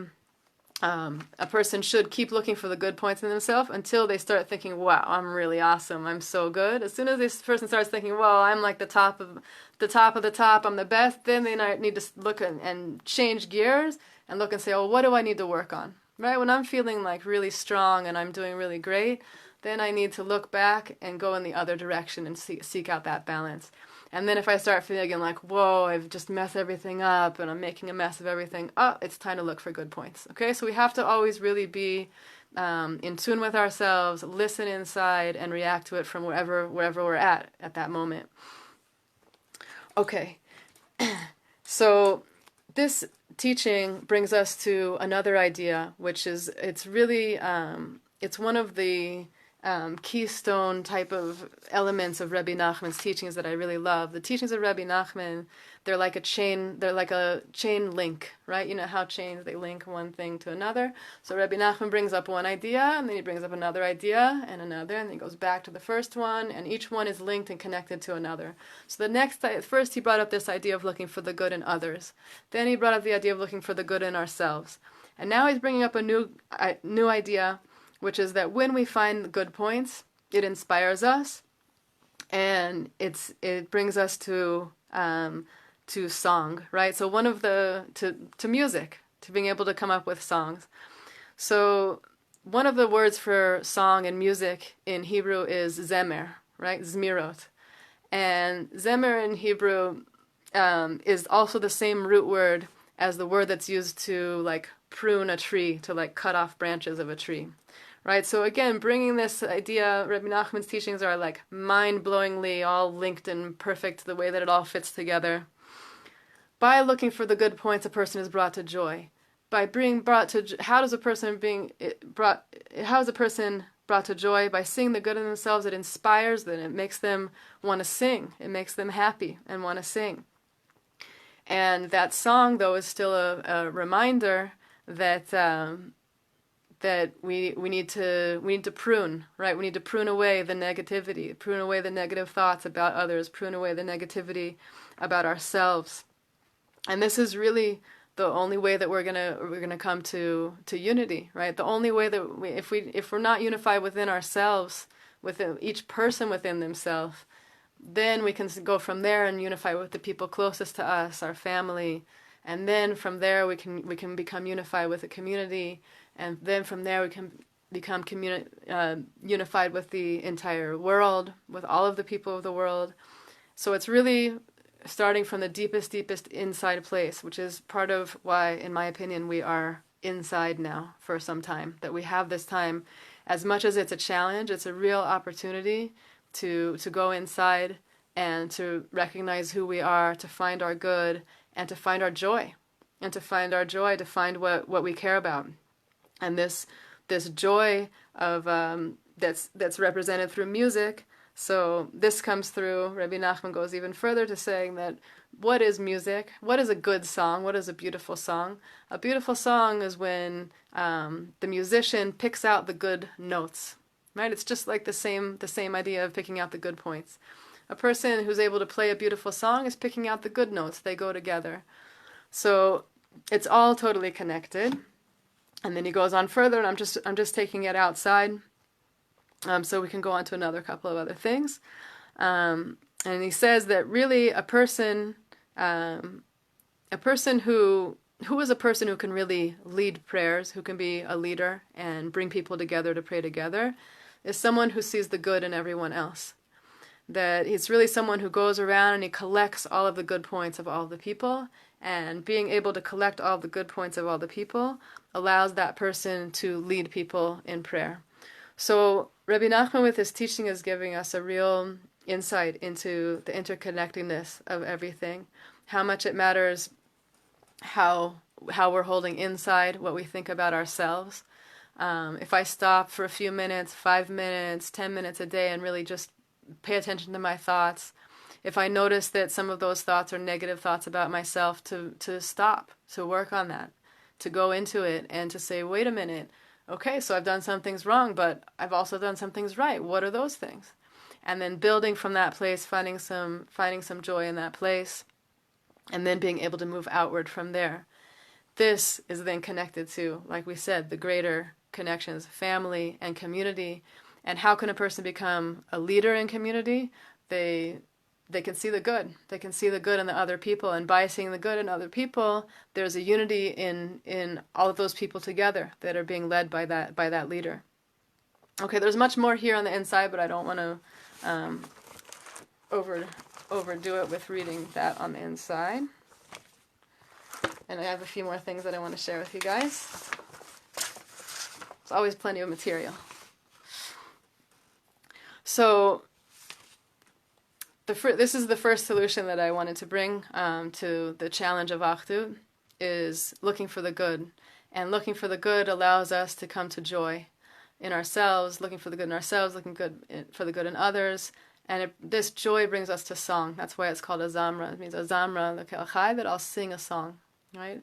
a person should keep looking for the good points in themselves until they start thinking, wow, I'm really awesome, I'm so good. As soon as this person starts thinking, well, I'm like the top of the top, I'm the best, then they need to look and change gears and look and say, oh, what do I need to work on? Right? When I'm feeling like really strong and I'm doing really great, then I need to look back and go in the other direction and seek out that balance. And then if I start feeling like, whoa, I've just messed everything up and I'm making a mess of everything, it's time to look for good points. Okay, so we have to always really be in tune with ourselves, listen inside, and react to it from wherever we're at that moment. Okay, so this teaching brings us to another idea, which is it's really it's one of the keystone type of elements of Rabbi Nachman's teachings that I really love. The teachings of Rabbi Nachman, they're like a chain link, right? You know how chains, they link one thing to another. So Rabbi Nachman brings up one idea, and then he brings up another idea, and another, and then he goes back to the first one, and each one is linked and connected to another. So first he brought up this idea of looking for the good in others. Then he brought up the idea of looking for the good in ourselves. And now he's bringing up a new idea, which is that when we find good points, it inspires us, and it brings us to song, right? So to music, to being able to come up with songs. So one of the words for song and music in Hebrew is zemer, right? Zmirot, and zemer in Hebrew is also the same root word as the word that's used to like prune a tree, to like cut off branches of a tree. Right, so again, bringing this idea, Rabbi Nachman's teachings are like mind-blowingly all linked and perfect, the way that it all fits together. By looking for the good points, a person is brought to joy. How is a person brought to joy? By seeing the good in themselves, it inspires them, it makes them want to sing, it makes them happy and want to sing. And that song, though, is still a reminder that we need to prune, right? We need to prune away the negativity, prune away the negative thoughts about others, prune away the negativity about ourselves. And this is really the only way that we're gonna come to unity, right? The only way that if we're not unified within ourselves, within each person within themselves, then we can go from there and unify with the people closest to us, our family, and then from there we can become unified with the community. And then from there we can become unified with the entire world, with all of the people of the world. So it's really starting from the deepest inside place, which is part of why, in my opinion, we are inside now for some time. That we have this time, as much as it's a challenge, it's a real opportunity to go inside and to recognize who we are, to find our good, and to find our joy. And to find our joy, to find what we care about. And this joy of that's represented through music, So this comes through. Rabbi Nachman goes even further to saying that what is music? What is a good song? What is a beautiful song? A beautiful song is when the musician picks out the good notes, right? It's just like the same idea of picking out the good points. A person who's able to play a beautiful song is picking out the good notes. They go together. So it's all totally connected. And then he goes on further, and I'm just taking it outside, so we can go on to another couple of other things. And he says that really a person who is a person who can really lead prayers, who can be a leader and bring people together to pray together, is someone who sees the good in everyone else. That it's really someone who goes around and he collects all of the good points of all the people, and being able to collect all the good points of all the people allows that person to lead people in prayer. So Rabbi Nachman with his teaching is giving us a real insight into the interconnectedness of everything, how much it matters how we're holding inside what we think about ourselves. If I stop for a few minutes, 5 minutes, 10 minutes a day and really just pay attention to my thoughts, if I notice that some of those thoughts are negative thoughts about myself, to stop, to work on that, to go into it and to say, wait a minute, okay, so I've done some things wrong, but I've also done some things right. What are those things? And then building from that place, finding some joy in that place, and then being able to move outward from there. This is then connected to, like we said, the greater connections, family and community. And how can a person become a leader in community? They can see the good. They can see the good in the other people, and by seeing the good in other people, there's a unity in all of those people together that are being led by that leader. Okay, there's much more here on the inside, but I don't want to overdo it with reading that on the inside. And I have a few more things that I want to share with you guys. There's always plenty of material. So this is the first solution that I wanted to bring to the challenge of achdut, is looking for the good. And looking for the good allows us to come to joy in ourselves, looking for the good in ourselves, looking for the good in others. And this joy brings us to song. That's why it's called a zamra. It means a zamra, that I'll sing a song, right?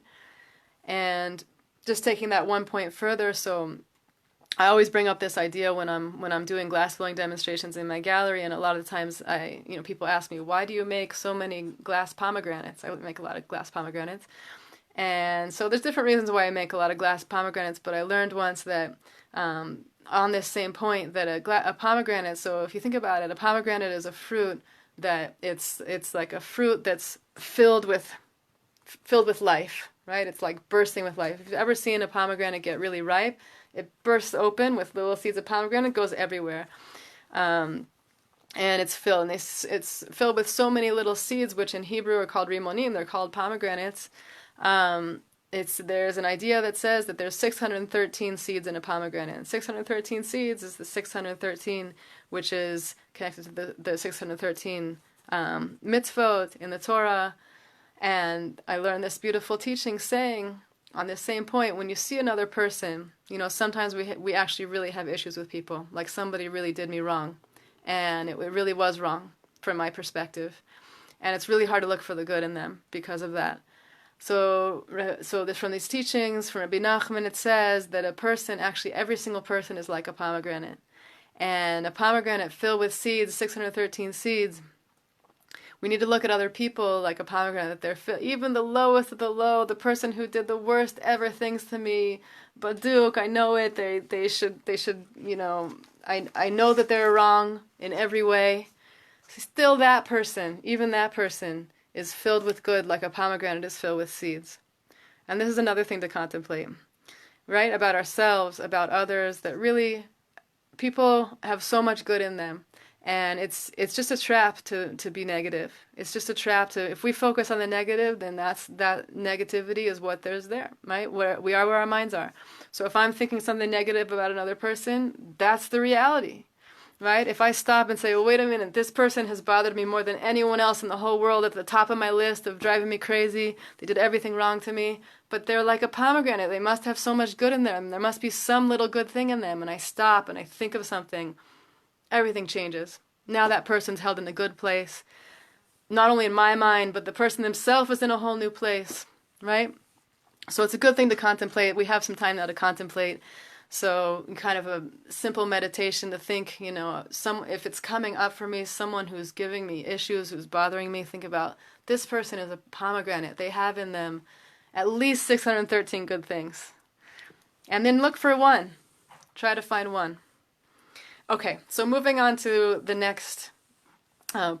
And just taking that one point further, so I always bring up this idea when I'm doing glass blowing demonstrations in my gallery, and a lot of times people ask me, why do you make so many glass pomegranates? I make a lot of glass pomegranates. And so there's different reasons why I make a lot of glass pomegranates, but I learned once that on this same point that a pomegranate, so if you think about it, a pomegranate is a fruit that it's like a fruit that's filled with life, right? It's like bursting with life. If you've ever seen a pomegranate get really ripe, it bursts open with little seeds of pomegranate, goes everywhere. And it's filled, and it's filled with so many little seeds, which in Hebrew are called rimonim, they're called pomegranates. There's an idea that says that there's 613 seeds in a pomegranate. 613 seeds is the 613, which is connected to the 613 mitzvot in the Torah. And I learned this beautiful teaching saying, on this same point, when you see another person, sometimes we actually really have issues with people. Like somebody really did me wrong. And it really was wrong from my perspective. And it's really hard to look for the good in them because of that. So from these teachings, from Rabbi Nachman, it says that a person, actually every single person is like a pomegranate. And a pomegranate filled with seeds, 613 seeds, we need to look at other people like a pomegranate. They're even the lowest of the low, the person who did the worst ever things to me. Baduk, I know it. They should. I know that they're wrong in every way. Still, that person, even that person, is filled with good, like a pomegranate is filled with seeds. And this is another thing to contemplate, right? About ourselves, about others. That really, people have so much good in them. And it's just a trap to be negative. It's just a trap to, if we focus on the negative, then that negativity is what there's there, right? Where we are, where our minds are. So if I'm thinking something negative about another person, that's the reality, right? If I stop and say, well, wait a minute, this person has bothered me more than anyone else in the whole world, at the top of my list of driving me crazy. They did everything wrong to me, but they're like a pomegranate. They must have so much good in them. There must be some little good thing in them. And I stop and I think of something. Everything changes. Now that person's held in a good place. Not only in my mind, but the person themselves is in a whole new place, right? So it's a good thing to contemplate. We have some time now to contemplate. So kind of a simple meditation to think, if it's coming up for me, someone who's giving me issues, who's bothering me, think about this person is a pomegranate. They have in them at least 613 good things. And then look for one. Try to find one. Okay, so moving on to the next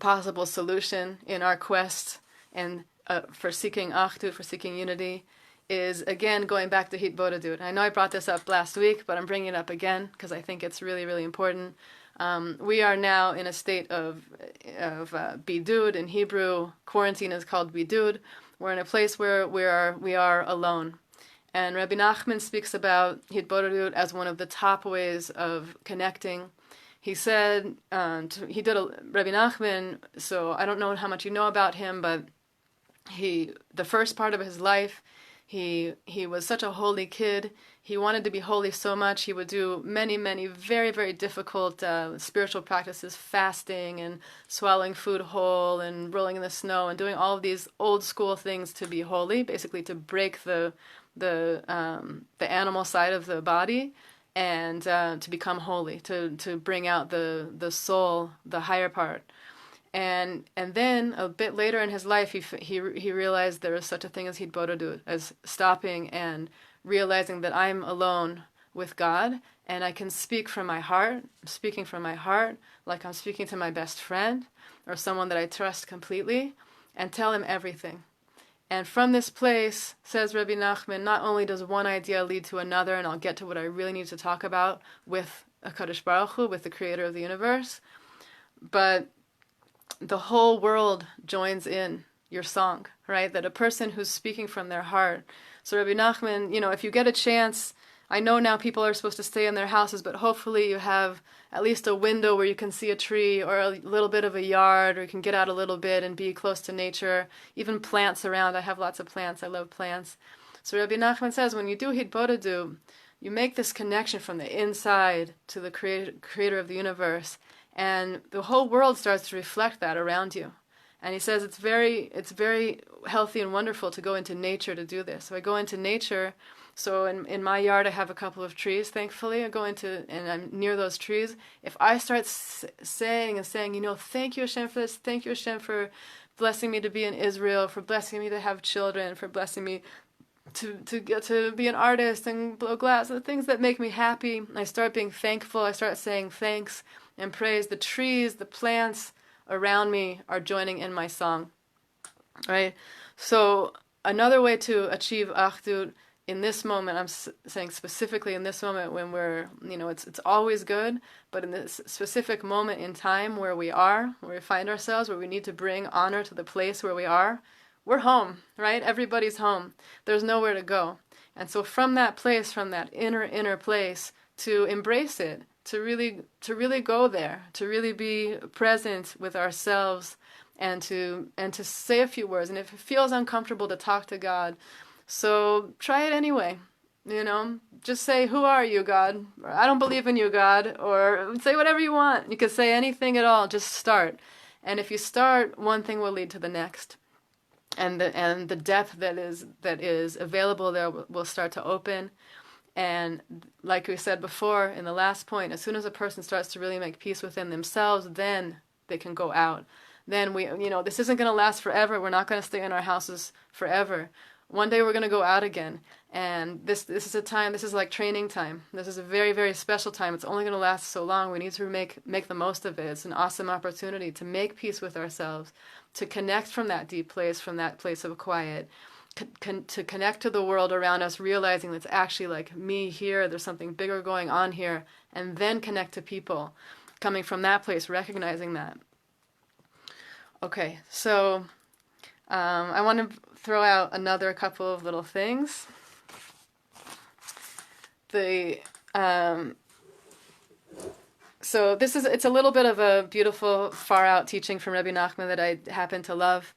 possible solution in our quest and for seeking achdut, for seeking unity, is again going back to hitbodedut. I know I brought this up last week, but I'm bringing it up again because I think it's really, really important. We are now in a state of bidud. In Hebrew, quarantine is called bidud. We're in a place where we are alone. And Rabbi Nachman speaks about hitbodedut as one of the top ways of connecting. He said, Rabbi Nachman, so I don't know how much you know about him, but the first part of his life, he was such a holy kid. He wanted to be holy so much. He would do many, many very, very difficult spiritual practices, fasting and swallowing food whole and rolling in the snow and doing all of these old school things to be holy, basically to break the animal side of the body and to become holy, to bring out the soul, the higher part. And then a bit later in his life, he realized there was such a thing as hitbodedut, as stopping and realizing that I'm alone with God and I can speak from my heart, speaking from my heart, like I'm speaking to my best friend or someone that I trust completely, and tell him everything. And from this place, says Rabbi Nachman, not only does one idea lead to another, and I'll get to what I really need to talk about with HaKadosh Baruch Hu, with the creator of the universe, but the whole world joins in your song, right? That a person who's speaking from their heart. So Rabbi Nachman, if you get a chance, I know now people are supposed to stay in their houses, but hopefully you have at least a window where you can see a tree or a little bit of a yard, or you can get out a little bit and be close to nature. Even plants around. I have lots of plants. I love plants. So Rabbi Nachman says when you do hitbodedut, you make this connection from the inside to the creator of the universe, and the whole world starts to reflect that around you. And he says it's very healthy and wonderful to go into nature to do this. So I go into nature. So in my yard I have a couple of trees, thankfully. I go into, and I'm near those trees. If I start saying, thank you Hashem for this, thank you Hashem for blessing me to be in Israel, for blessing me to have children, for blessing me to get to be an artist and blow glass, the things that make me happy. I start being thankful. I start saying thanks and praise. The trees, the plants around me are joining in my song, right? So another way to achieve achdut in this moment, I'm saying specifically in this moment when we're, it's always good, but in this specific moment in time where we find ourselves, where we need to bring honor to the place where we are, we're home, right? Everybody's home. There's nowhere to go. And so from that place, from that inner place, to embrace it, to really go there, to really be present with ourselves, and to say a few words. And if it feels uncomfortable to talk to God, so try it anyway. Just say, "Who are you, God?" Or "I don't believe in you, God." Or say whatever you want. You can say anything at all. Just start. And if you start, one thing will lead to the next. And the depth that is available there will start to open. And like we said before in the last point, as soon as a person starts to really make peace within themselves, then they can go out. Then this isn't going to last forever. We're not going to stay in our houses forever. One day we're going to go out again. And this is a time, this is like training time. This is a very, very special time. It's only going to last so long. We need to make the most of it. It's an awesome opportunity to make peace with ourselves, to connect from that deep place, from that place of quiet, to connect to the world around us, realizing that it's actually like me here, there's something bigger going on here, and then connect to people, coming from that place, recognizing that. Okay, so I want to throw out another couple of little things. So it's a little bit of a beautiful, far-out teaching from Rabbi Nachman that I happen to love.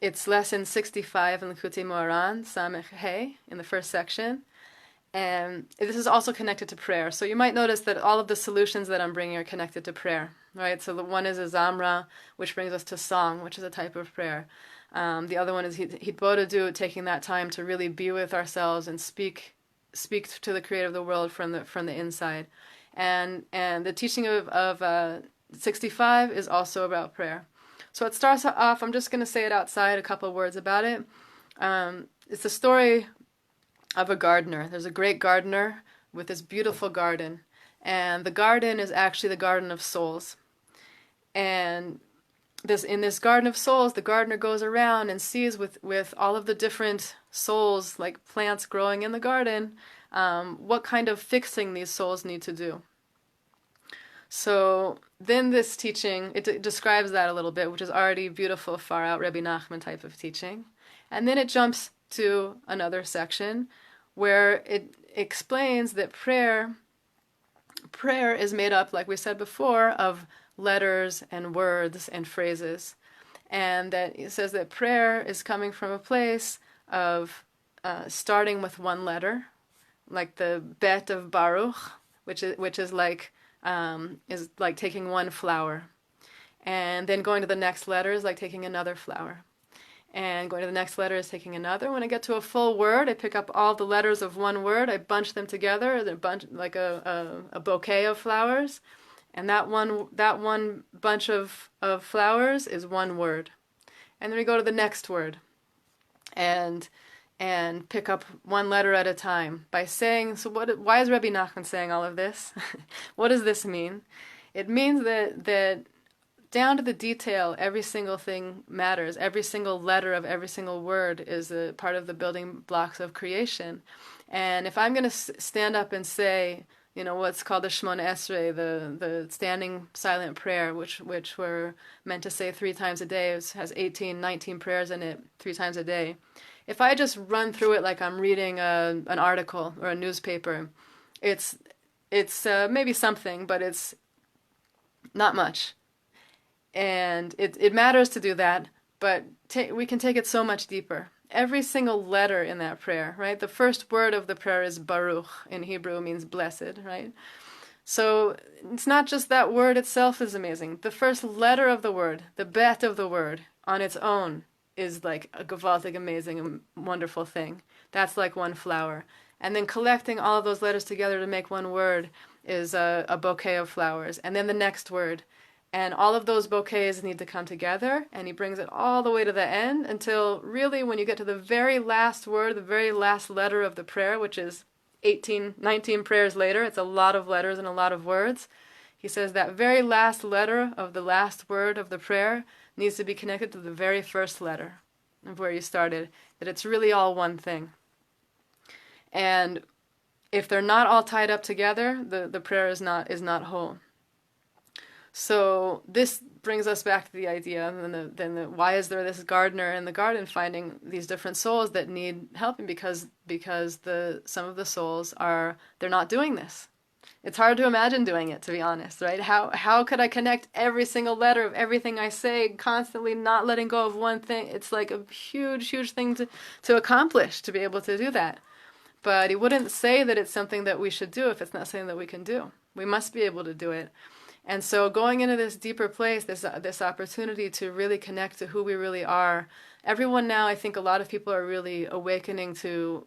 It's lesson 65 in Likutei Moharan, Samech Hey, in the first section. And this is also connected to prayer. So you might notice that all of the solutions that I'm bringing are connected to prayer, right? So the one is a zamra, which brings us to song, which is a type of prayer. The other one is hitbodedut, taking that time to really be with ourselves and speak to the creator of the world from the inside. And the teaching of 65 is also about prayer. So it starts off, I'm just going to say it outside, a couple of words about it. It's a story of a gardener. There's a great gardener with this beautiful garden. And the garden is actually the garden of souls. And in this garden of souls, the gardener goes around and sees with all of the different souls, like plants growing in the garden, what kind of fixing these souls need to do. So then this teaching, it describes that a little bit, which is already beautiful, far out Rebbe Nachman type of teaching. And then it jumps to another section where it explains that prayer is made up, like we said before, of letters and words and phrases. And that it says that prayer is coming from a place of starting with one letter, like the bet of Baruch, which is like taking one flower, and then going to the next letter is like taking another flower, and going to the next letter is taking another. When I get to a full word, I pick up all the letters of one word, I bunch them together, like a bouquet of flowers, and that one bunch of flowers is one word. And then we go to the next word, and pick up one letter at a time by saying, so why is Rabbi Nachman saying all of this? What does this mean? It means that down to the detail, every single thing matters. Every single letter of every single word is a part of the building blocks of creation. And if I'm going to stand up and say, what's called the Shmona Esrei, the standing silent prayer, which we're meant to say 3 times a day, it has 18, 19 prayers in it 3 times a day. If I just run through it like I'm reading an article or a newspaper, it's maybe something, but it's not much. And it matters to do that, but we can take it so much deeper. Every single letter in that prayer, right? The first word of the prayer is Baruch. In Hebrew means blessed, right? So it's not just that word itself is amazing. The first letter of the word, the bet of the word on its own, is like a gewaltig, amazing, wonderful thing. That's like one flower. And then collecting all of those letters together to make one word is a bouquet of flowers. And then the next word. And all of those bouquets need to come together, and he brings it all the way to the end until really when you get to the very last word, the very last letter of the prayer, which is 18, 19 prayers later, it's a lot of letters and a lot of words. He says that very last letter of the last word of the prayer needs to be connected to the very first letter of where you started, that it's really all one thing. And if they're not all tied up together, the prayer is not whole. So this brings us back to the idea, then why is there this gardener in the garden finding these different souls that need helping? Because some of the souls they're not doing this. It's hard to imagine doing it, to be honest, right? How could I connect every single letter of everything I say, constantly not letting go of one thing? It's like a huge, huge thing to accomplish, to be able to do that. But he wouldn't say that it's something that we should do if it's not something that we can do. We must be able to do it. And so going into this deeper place, this opportunity to really connect to who we really are. Everyone now, I think a lot of people are really awakening to,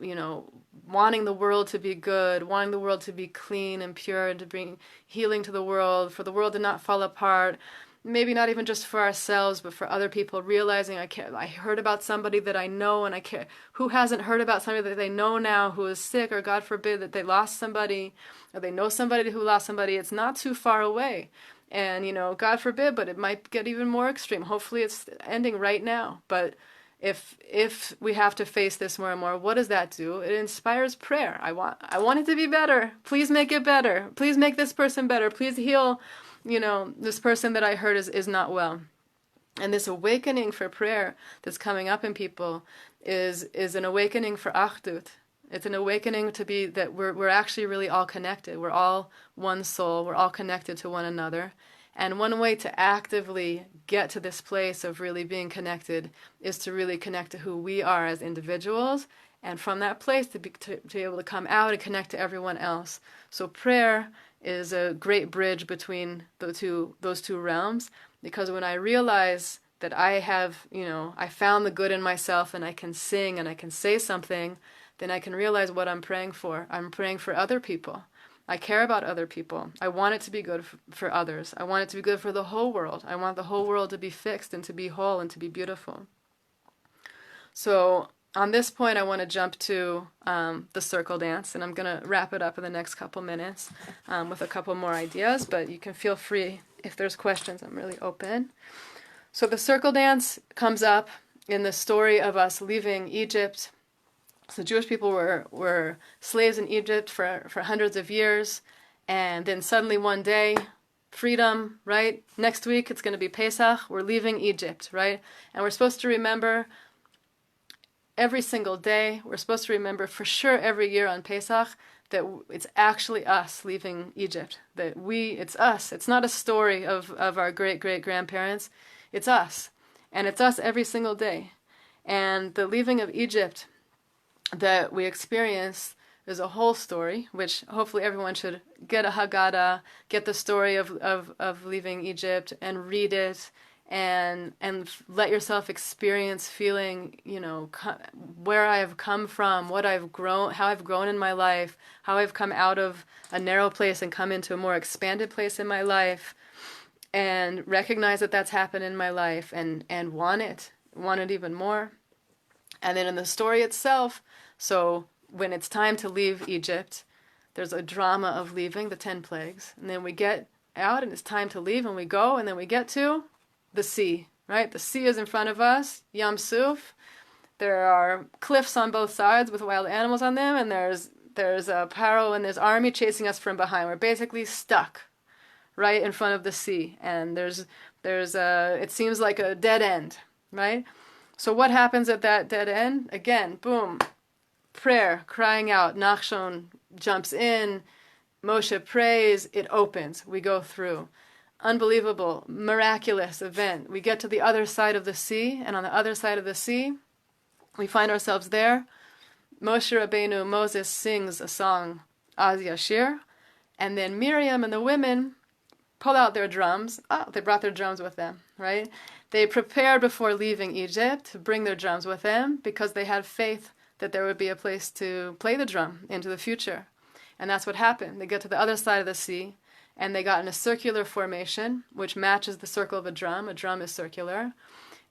wanting the world to be good, wanting the world to be clean and pure, and to bring healing to the world, for the world to not fall apart. Maybe not even just for ourselves, but for other people, realizing I heard about somebody that I know, and I care. Who hasn't heard about somebody that they know now who is sick, or God forbid that they lost somebody, or they know somebody who lost somebody? It's not too far away. And, God forbid, but it might get even more extreme. Hopefully it's ending right now. But if we have to face this more and more, what does that do? It inspires prayer. I want it to be better. Please make it better. Please make this person better. Please heal, this person that I heard is not well. And this awakening for prayer that's coming up in people is an awakening for achdut. It's an awakening to be that we're actually really all connected. We're all one soul. We're all connected to one another. And one way to actively get to this place of really being connected is to really connect to who we are as individuals and from that place to be able to come out and connect to everyone else. So prayer is a great bridge between those two realms, because when I realize that I have, I found the good in myself and I can sing and I can say something, then I can realize what I'm praying for. I'm praying for other people. I care about other people. I want it to be good for others. I want it to be good for the whole world. I want the whole world to be fixed and to be whole and to be beautiful. So on this point, I want to jump to the circle dance, and I'm going to wrap it up in the next couple minutes with a couple more ideas, but you can feel free if there's questions. I'm really open. So the circle dance comes up in the story of us leaving Egypt. So Jewish people were slaves in Egypt for hundreds of years, and then suddenly one day, freedom, right? Next week it's going to be Pesach, we're leaving Egypt, right? And we're supposed to remember every single day, we're supposed to remember for sure every year on Pesach that it's actually us leaving Egypt, that it's us. It's not a story of our great-great-grandparents, it's us. And it's us every single day. And the leaving of Egypt that we experience is a whole story, which hopefully everyone should get a Haggadah, get the story of leaving Egypt and read it, and let yourself experience feeling, where I have come from, what I've grown, how I've grown in my life, how I've come out of a narrow place and come into a more expanded place in my life, and recognize that that's happened in my life and want it even more. And then in the story itself, so when it's time to leave Egypt, there's a drama of leaving, the 10 plagues. And then we get out and it's time to leave and we go, and then we get to the sea, right? The sea is in front of us, Yam Suf. There are cliffs on both sides with wild animals on them, and there's a Paro and there's army chasing us from behind. We're basically stuck right in front of the sea, and there's it seems like a dead end, right? So what happens at that dead end? Again, boom, prayer, crying out. Nachshon jumps in, Moshe prays, it opens, we go through. Unbelievable, miraculous event. We get to the other side of the sea, and on the other side of the sea, we find ourselves there. Moshe Rabbeinu, Moses, sings a song, Az Yashir, and then Miriam and the women pull out their drums. Oh, they brought their drums with them, right? They prepared before leaving Egypt to bring their drums with them because they had faith that there would be a place to play the drum into the future. And that's what happened. They get to the other side of the sea, and they got in a circular formation, which matches the circle of a drum. A drum is circular.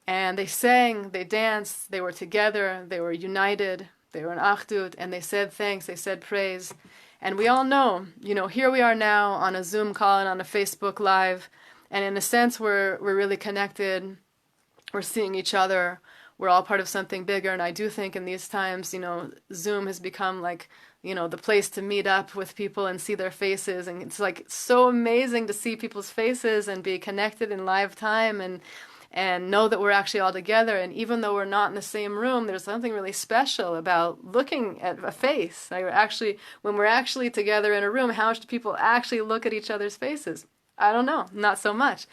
And they sang, they danced, they were together, they were united, they were in achdut, and they said thanks, they said praise. And we all know, here we are now on a Zoom call and on a Facebook Live, and in a sense we're really connected, we're seeing each other, we're all part of something bigger. And I do think in these times, Zoom has become like, the place to meet up with people and see their faces, and it's like so amazing to see people's faces and be connected in live time and know that we're actually all together. And even though we're not in the same room, there's something really special about looking at a face. Like when we're actually together in a room, how much do people actually look at each other's faces? I don't know, not so much.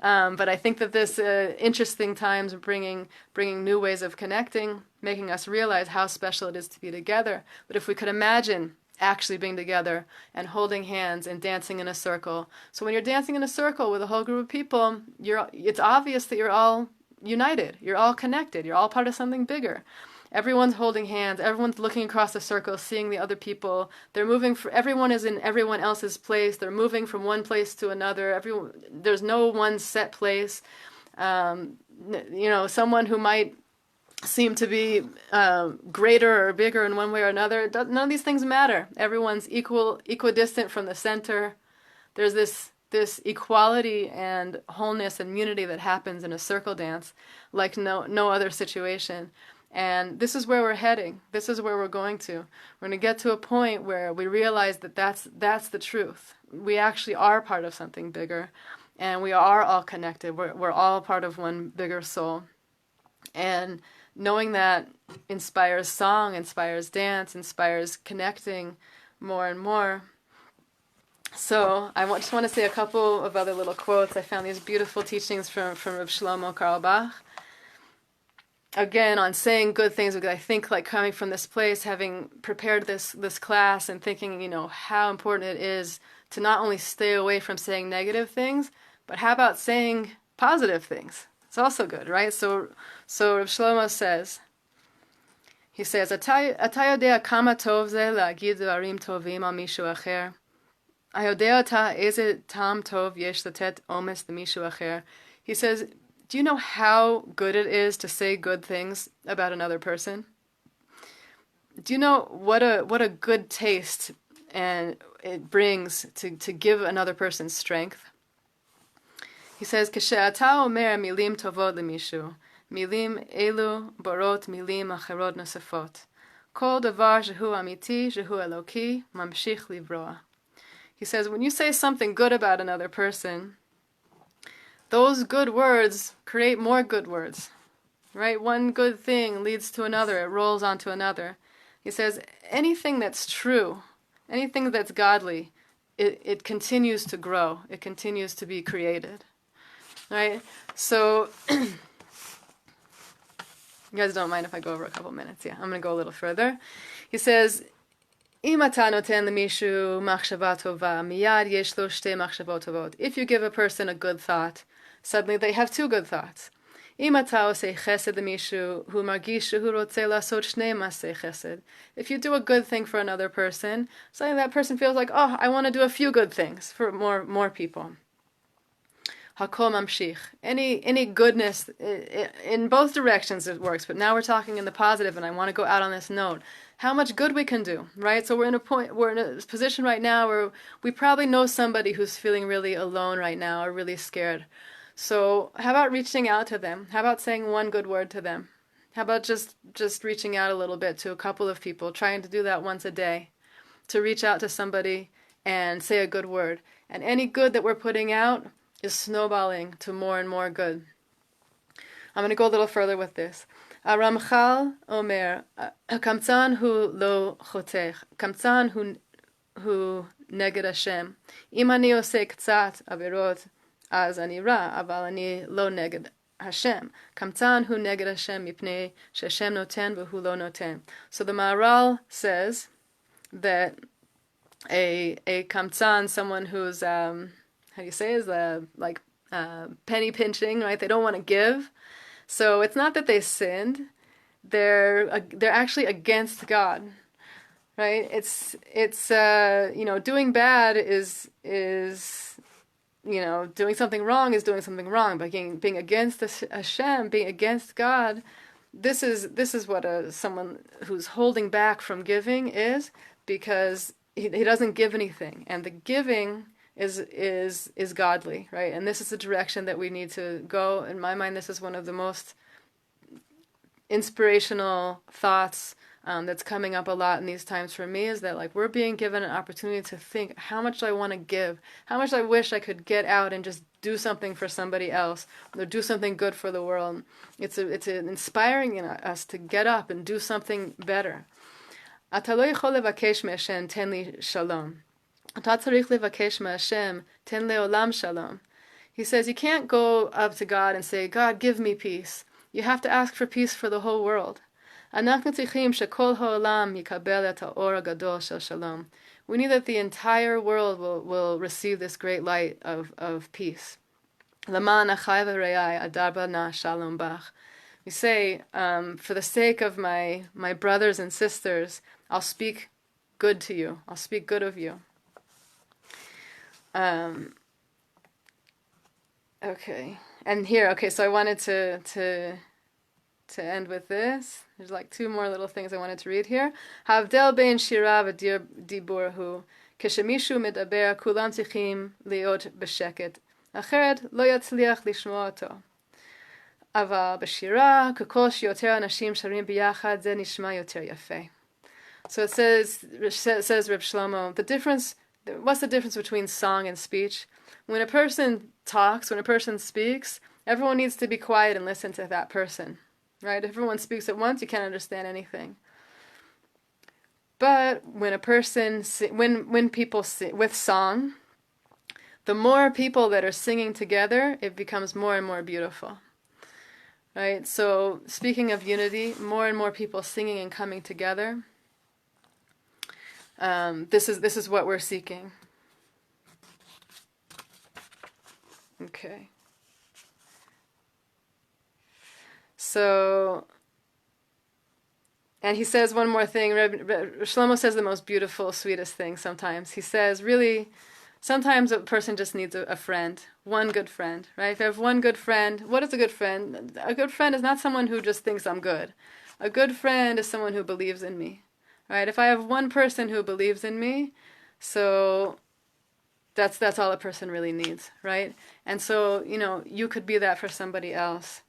But I think that this interesting times bringing new ways of connecting, making us realize how special it is to be together. But if we could imagine actually being together and holding hands and dancing in a circle. So when you're dancing in a circle with a whole group of people, it's obvious that you're all united, you're all connected, you're all part of something bigger. Everyone's holding hands, everyone's looking across the circle, seeing the other people. They're moving, everyone is in everyone else's place. They're moving from one place to another. There's no one set place. Someone who might seem to be greater or bigger in one way or another, none of these things matter. Everyone's equidistant from the center. There's this equality and wholeness and unity that happens in a circle dance like no other situation. And this is where we're heading. This is where we're going to. We're going to get to a point where we realize that that's the truth. We actually are part of something bigger, and we are all connected. We're all part of one bigger soul. And knowing that inspires song, inspires dance, inspires connecting more and more. So I just want to say a couple of other little quotes. I found these beautiful teachings from Reb Shlomo Carlebach. again, on saying good things, because I think like coming from this place, having prepared this class and thinking, how important it is to not only stay away from saying negative things, but how about saying positive things? It's also good, right? So Rav Shlomo says, he says, "Ata yodea kama tov ze la'agid dvarim tovim al mishu acher. Hayodea ata eze tam tov yesh latet omes lemishu acher." He says, do you know how good it is to say good things about another person? Do you know what a good taste and it brings to give another person strength? He says, "Kashe'ata omer milim tovot lemishu, milim elu borot milim acharot nosafot. Kol davar shehu amiti shehu eloki mamshich livroa." He says, when you say something good about another person, those good words create more good words, right? One good thing leads to another. It rolls onto another. He says, anything that's true, anything that's godly, it continues to grow. It continues to be created, right? So, you guys don't mind if I go over a couple minutes? Yeah, I'm going to go a little further. He says, if you give a person a good thought, suddenly they have two good thoughts. If you do a good thing for another person, suddenly that person feels like, oh, I want to do a few good things for more people. Hakol mamshich. Any goodness in both directions it works, but now we're talking in the positive, and I want to go out on this note. How much good we can do, right? So we're in a position right now where we probably know somebody who's feeling really alone right now or really scared. So how about reaching out to them? How about saying one good word to them? How about just reaching out a little bit to a couple of people, trying to do that once a day, to reach out to somebody and say a good word. And any good that we're putting out is snowballing to more and more good. I'm going to go a little further with this. Ramchal Omer, Kamtzan hu lo chotech, Kamtzan hu neged Hashem. Im ani oseh ktsat averot, az ani ra, aval ani lo neged Hashem. Kamtzan hu neged Hashem mipnei she'Hashem noten v'hu lo noten. So the Maharal says that a kamtzan, someone who's how do you say, is penny pinching, right? They don't want to give. So it's not that they sinned; they're actually against God, right? It's doing bad is doing something wrong is doing something wrong. But being against Hashem, being against God, this is what someone who's holding back from giving is, because he doesn't give anything, and the giving is godly, right? And this is the direction that we need to go. In my mind, this is one of the most inspirational thoughts that's coming up a lot in these times for me, is that like we're being given an opportunity to think, how much do I want to give? How much I wish I could get out and just do something for somebody else, or do something good for the world. It's inspiring us to get up and do something better. Ata lo yachol levakesh me'Hashem ten li shalom. Ata tzarich levakesh me'Hashem ten le'olam shalom. He says you can't go up to God and say, God, give me peace. You have to ask for peace for the whole world. Anachnu tzrichim shekol ha'olam yikabel et ha'or hagadol shel shalom. We need that the entire world will receive this great light of peace. Laman achai v're'ai adarba na shalom bach. We say, for the sake of my brothers and sisters, I'll speak good to you. I'll speak good of you. Okay. And here, so I wanted to end with this. There's like two more little things I wanted to read here. Havdel bein shira v'dibur hu, keshemishu medaber kulam tzrichim liot b'sheket, acheret lo yatzliach lishmoa oto. Aval b'shira kekol sheyoter anashim sharim biyachad ze nishma yoter yafeh. So it says Reb Shlomo, what's the difference between song and speech? When a person talks, when a person speaks, everyone needs to be quiet and listen to that person, right? If everyone speaks at once, you can't understand anything. But when people sing with song, the more people that are singing together, it becomes more and more beautiful, right? So speaking of unity, more and more people singing and coming together. This is what we're seeking. Okay. So, and he says one more thing. Shlomo says the most beautiful, sweetest thing sometimes. He says, really, sometimes a person just needs a friend, one good friend, right? If you have one good friend, what is a good friend? A good friend is not someone who just thinks I'm good. A good friend is someone who believes in me, right? If I have one person who believes in me, so that's all a person really needs, right? And so, you could be that for somebody else.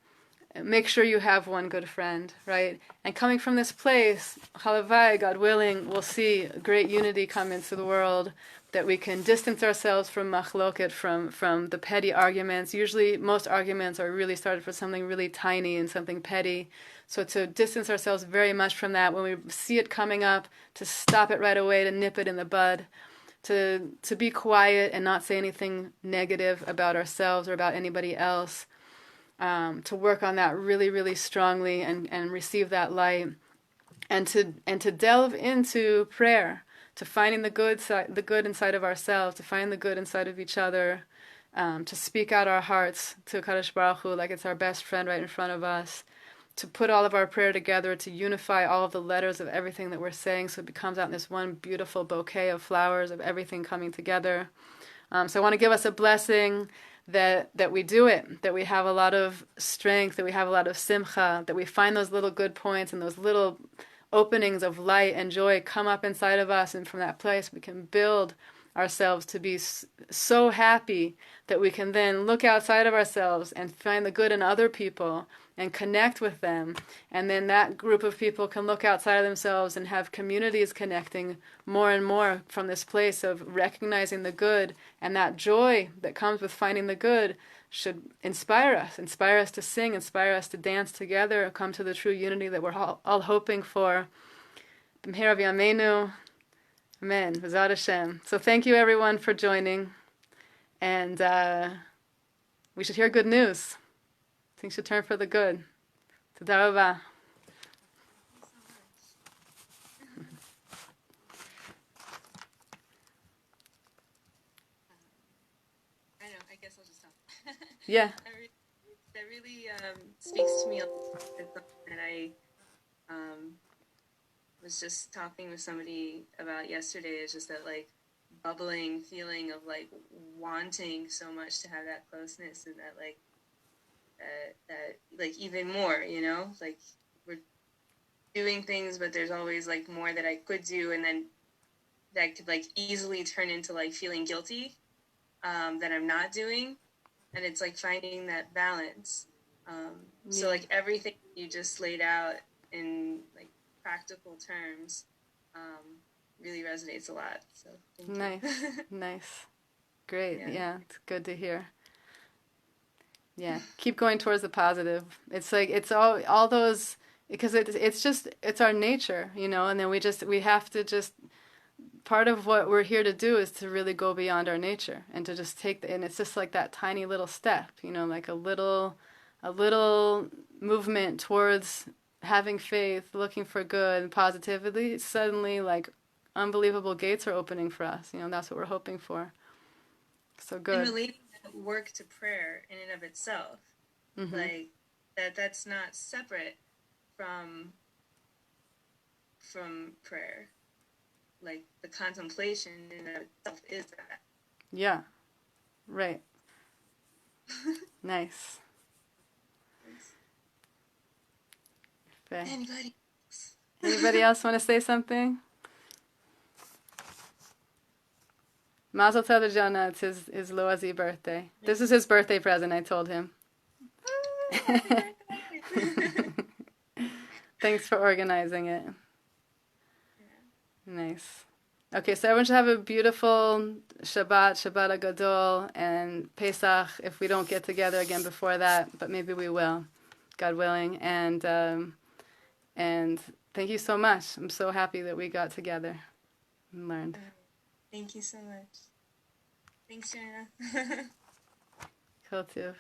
Make sure you have one good friend, right? And coming from this place, halavai, God willing, we'll see great unity come into the world, that we can distance ourselves from machloket, from the petty arguments. Usually, most arguments are really started for something really tiny and something petty. So to distance ourselves very much from that, when we see it coming up, to stop it right away, to nip it in the bud, to be quiet and not say anything negative about ourselves or about anybody else. To work on that really, really strongly and receive that light, and to delve into prayer, to finding the good inside of ourselves, to find the good inside of each other, to speak out our hearts to Kadosh Baruch Hu like it's our best friend right in front of us, to put all of our prayer together, to unify all of the letters of everything that we're saying, so it becomes out in this one beautiful bouquet of flowers of everything coming together. So I want to give us a blessing that we do it, that we have a lot of strength, that we have a lot of simcha, that we find those little good points and those little openings of light and joy come up inside of us, and from that place we can build ourselves to be so happy that we can then look outside of ourselves and find the good in other people and connect with them, and then that group of people can look outside of themselves and have communities connecting more and more from this place of recognizing the good, and that joy that comes with finding the good should inspire us to sing, inspire us to dance together, come to the true unity that we're all hoping for. B'mehera v'yameinu. Amen. V'zat Hashem. So thank you everyone for joining, and we should hear good news. Things should turn for the good. Toda rava. I know, I guess I'll just stop. Yeah. That really speaks to me a lot. It's something that I was just talking with somebody about yesterday. It's just that bubbling feeling of wanting so much to have that closeness, and that even more, we're doing things, but there's always more that I could do, and then that could easily turn into feeling guilty that I'm not doing, and it's finding that balance. So everything you just laid out in practical terms really resonates a lot. So thank you. Nice, great. Yeah, it's good to hear. Yeah, keep going towards the positive. It's it's all those, because it's our nature, and then we have to just, part of what we're here to do is to really go beyond our nature and to just and it's just that tiny little step, like a little movement towards having faith, looking for good and positivity. Suddenly unbelievable gates are opening for us. That's what we're hoping for. So good. And relating that work to prayer in and of itself, that's not separate from prayer. The contemplation in and of itself is that. Yeah. Right. Nice. Anybody else want to say something? Mazel tov to Jonah. It's his Loazi birthday. This is his birthday present, I told him. Thanks for organizing it. Nice. Okay, so everyone should have a beautiful Shabbat Hagadol, and Pesach, if we don't get together again before that, but maybe we will, God willing. And thank you so much. I'm so happy that we got together and learned. Thank you so much. Thanks, Joanna. Kol tov.